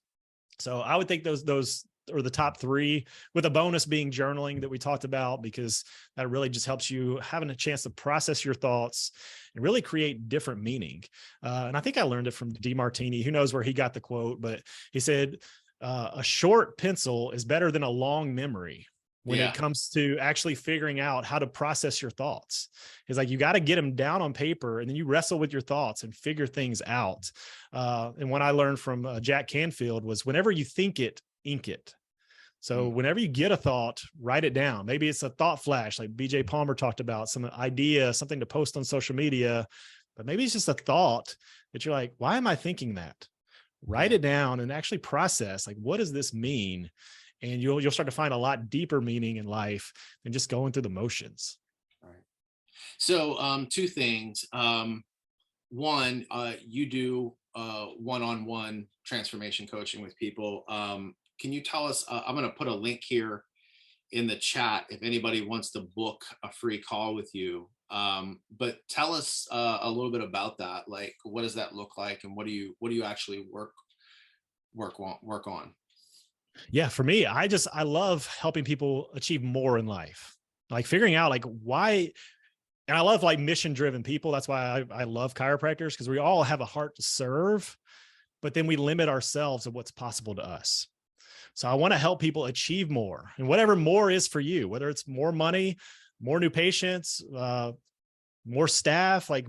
So I would think those are the top 3, with a bonus being journaling that we talked about, because that really just helps you having a chance to process your thoughts and really create different meaning. And I think I learned it from DeMartini. Who knows where he got the quote, but he said, a short pencil is better than a long memory when it comes to actually figuring out how to process your thoughts. It's like, you got to get them down on paper and then you wrestle with your thoughts and figure things out. And what I learned from Jack Canfield was whenever you think it, ink it. So whenever you get a thought, write it down. Maybe it's a thought flash, like BJ Palmer talked about, some idea, something to post on social media, but maybe it's just a thought that you're like, why am I thinking that? Write it down and actually process, like, what does this mean? And you'll start to find a lot deeper meaning in life than just going through the motions. All right. So two things. One, you do one-on-one transformation coaching with people. Can you tell us, I'm going to put a link here in the chat if anybody wants to book a free call with you. But tell us a little bit about that. Like, what does that look like, and what do you actually work on? Yeah, for me, I love helping people achieve more in life, like figuring out like why. And I love like mission driven people. That's why I love chiropractors, because we all have a heart to serve, but then we limit ourselves of what's possible to us. So I want to help people achieve more, and whatever more is for you, whether it's more money, more new patients, more staff, like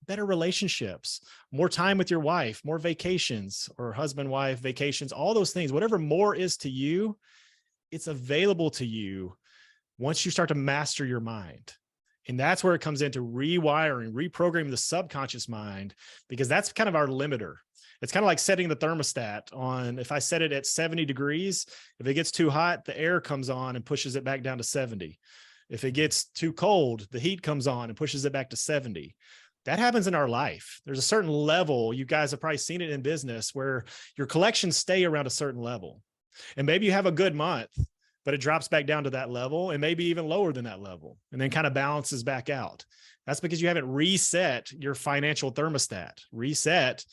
better relationships, more time with your wife, more vacations, or husband, wife vacations, all those things, whatever more is to you, it's available to you once you start to master your mind. And that's where it comes into rewiring, reprogramming the subconscious mind, because that's kind of our limiter. It's kind of like setting the thermostat on. If I set it at 70 degrees, if it gets too hot, the air comes on and pushes it back down to 70. If it gets too cold, the heat comes on and pushes it back to 70. That happens in our life. There's a certain level. You guys have probably seen it in business where your collections stay around a certain level. And maybe you have a good month, but it drops back down to that level, and maybe even lower than that level, and then kind of balances back out. That's because you haven't reset your financial thermostat. Reset,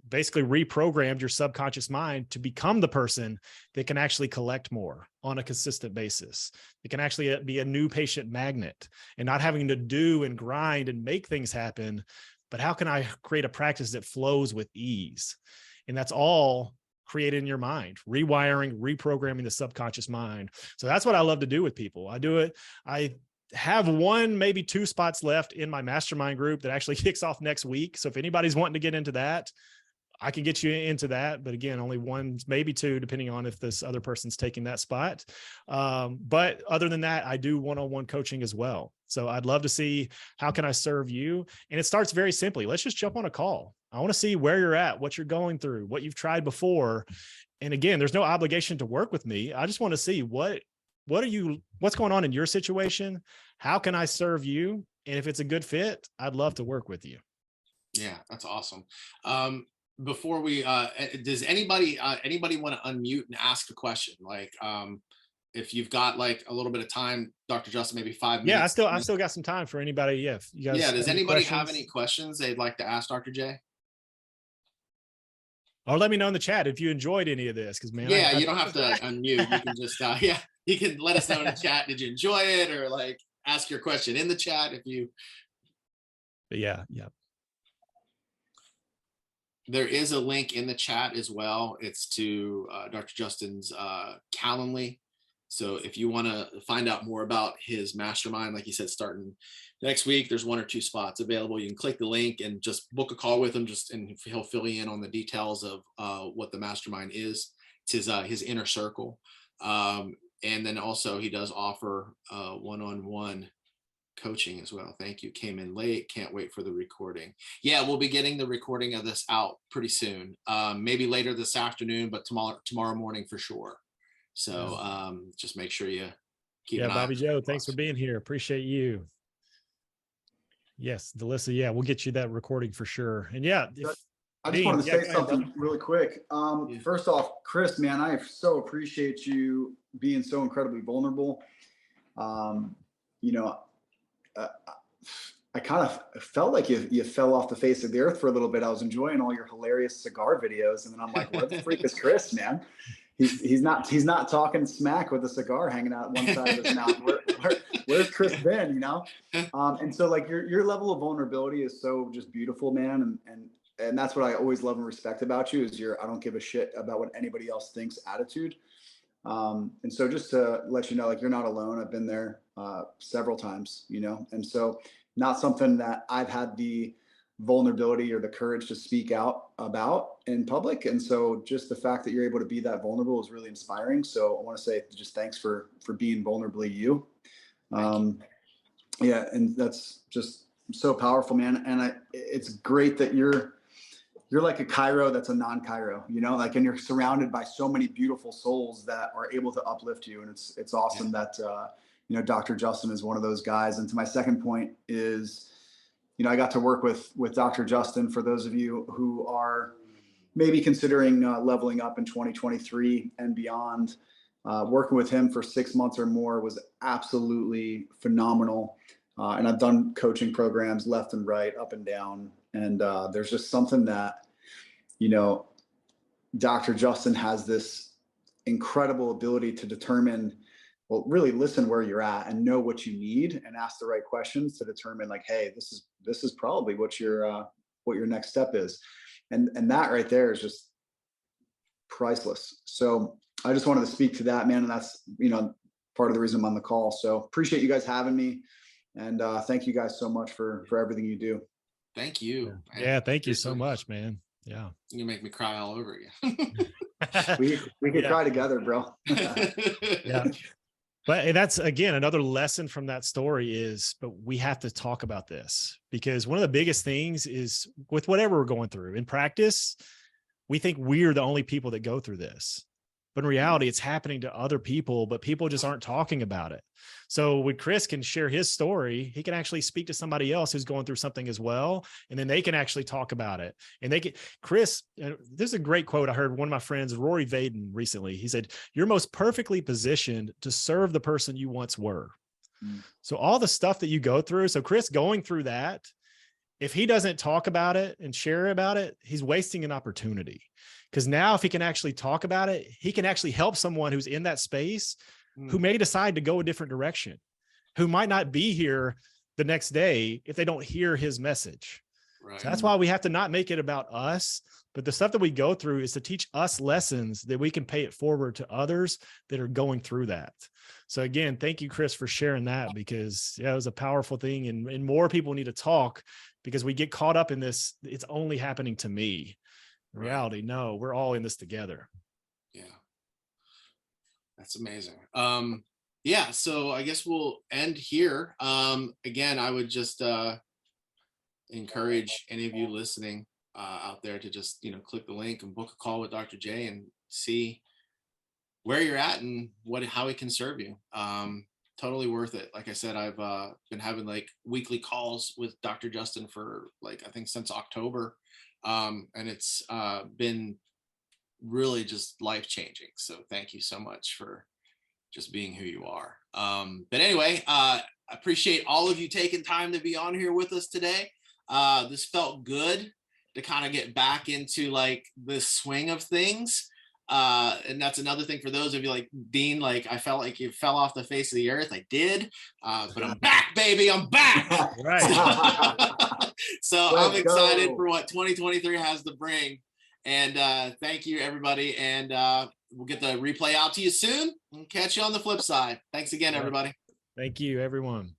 basically reprogrammed your subconscious mind to become the person that can actually collect more on a consistent basis. It can actually be a new patient magnet, and not having to do and grind and make things happen, but how can I create a practice that flows with ease? And that's all created in your mind, rewiring, reprogramming the subconscious mind. So that's what I love to do with people. I do it. I have one, maybe two spots left in my mastermind group that actually kicks off next week. So if anybody's wanting to get into that, I can get you into that. But again, only one, maybe two, depending on if this other person's taking that spot. But other than that, I do one-on-one coaching as well. So I'd love to see, how can I serve you? And it starts very simply. Let's just jump on a call. I want to see where you're at, what you're going through, what you've tried before. And again, there's no obligation to work with me. I just want to see what's going on in your situation? How can I serve you? And if it's a good fit, I'd love to work with you. Yeah, that's awesome. Before we, does anybody want to unmute and ask a question? Like, if you've got like a little bit of time, Dr. Justin, maybe 5 minutes. Yeah, I still got some time for anybody. Yeah. You guys, yeah. Does anybody have any questions they'd like to ask Dr. J? Or let me know in the chat if you enjoyed any of this. Cause man, yeah, you don't have to unmute. You can just, yeah, you can let us know in the chat. Did you enjoy it? Or like ask your question in the chat if you. But yeah. There is a link in the chat as well. It's to Dr. Justin's Calendly. So if you want to find out more about his mastermind, like he said, starting next week, there's 1 or 2 spots available. You can click the link and just book a call with him, and he'll fill you in on the details of what the mastermind is. It's his inner circle. And then also he does offer one-on-one coaching as well. Thank you. Came in late. Can't wait for the recording. Yeah, we'll be getting the recording of this out pretty soon. Maybe later this afternoon, but tomorrow morning for sure. So just make sure you keep an eye. Bobby Joe, thanks for being here. Appreciate you. Yes, Delissa, yeah, we'll get you that recording for sure. And yeah, I just wanted to say something really quick. First off, Chris, man, I so appreciate you being so incredibly vulnerable. I kind of felt like you fell off the face of the earth for a little bit. I was enjoying all your hilarious cigar videos, and then I'm like, "What the freak is Chris, man? He's not talking smack with a cigar hanging out one side of his mouth. Where's Chris been? You know?" And so like your level of vulnerability is so just beautiful, man, and that's what I always love and respect about you is your I don't give a shit about what anybody else thinks attitude. And so just to let you know, like you're not alone. I've been there several times, and so not something that I've had the vulnerability or the courage to speak out about in public. And so just the fact that you're able to be that vulnerable is really inspiring. So I want to say just thanks for being vulnerably you. Yeah. And that's just so powerful, man. And it's great that you're like a Cairo that's a non-Cairo, you know, like, and you're surrounded by so many beautiful souls that are able to uplift you. And it's awesome that, you know, Dr. Justin is one of those guys. And to my second point is, you know, I got to work with Dr. Justin. For those of you who are maybe considering leveling up in 2023 and beyond, working with him for 6 months or more was absolutely phenomenal. And I've done coaching programs left and right, up and down. And there's just something that, you know, Dr. Justin has this incredible ability to determine, well, really listen where you're at and know what you need and ask the right questions to determine, like, hey, this is probably what your next step is. And that right there is just priceless. So I just wanted to speak to that, man. And that's, you know, part of the reason I'm on the call. So appreciate you guys having me. And thank you guys so much for everything you do. Thank you. Yeah. Thank you so much, man. Yeah. You make me cry all over again. we could cry together, bro. Yeah. But that's, again, another lesson from that story is, but we have to talk about this, because one of the biggest things is with whatever we're going through in practice, we think we're the only people that go through this. But in reality, it's happening to other people, but people just aren't talking about it. So when Chris can share his story, he can actually speak to somebody else who's going through something as well. And then they can actually talk about it. And they can, Chris, this is a great quote I heard one of my friends, Rory Vaden, recently. He said, "You're most perfectly positioned to serve the person you once were." So all the stuff that you go through. So Chris going through that, if he doesn't talk about it and share about it, he's wasting an opportunity. Because now if he can actually talk about it, he can actually help someone who's in that space who may decide to go a different direction, who might not be here the next day if they don't hear his message. Right. So that's why we have to not make it about us, but the stuff that we go through is to teach us lessons that we can pay it forward to others that are going through that. So again, thank you, Chris, for sharing that, because yeah, it was a powerful thing, and more people need to talk, because we get caught up in this. It's only happening to me. In reality, no, we're all in this together. Yeah. That's amazing. Yeah, so I guess we'll end here. Again, I would just encourage any of you listening out there to just, you know, click the link and book a call with Dr. J and see where you're at and how he can serve you. Totally worth it. Like I said, I've been having like weekly calls with Dr. Justin for like, I think since October. And it's been really just life-changing. So thank you so much for just being who you are. But anyway, I appreciate all of you taking time to be on here with us today. This felt good to kind of get back into like the swing of things. And that's another thing for those of you like Dean, like I felt like you fell off the face of the earth. I did, but I'm back, baby. I'm back. Right. So I'm excited for what 2023 has to bring. And thank you, everybody. And we'll get the replay out to you soon and catch you on the flip side. Thanks again, everybody. Thank you, everyone.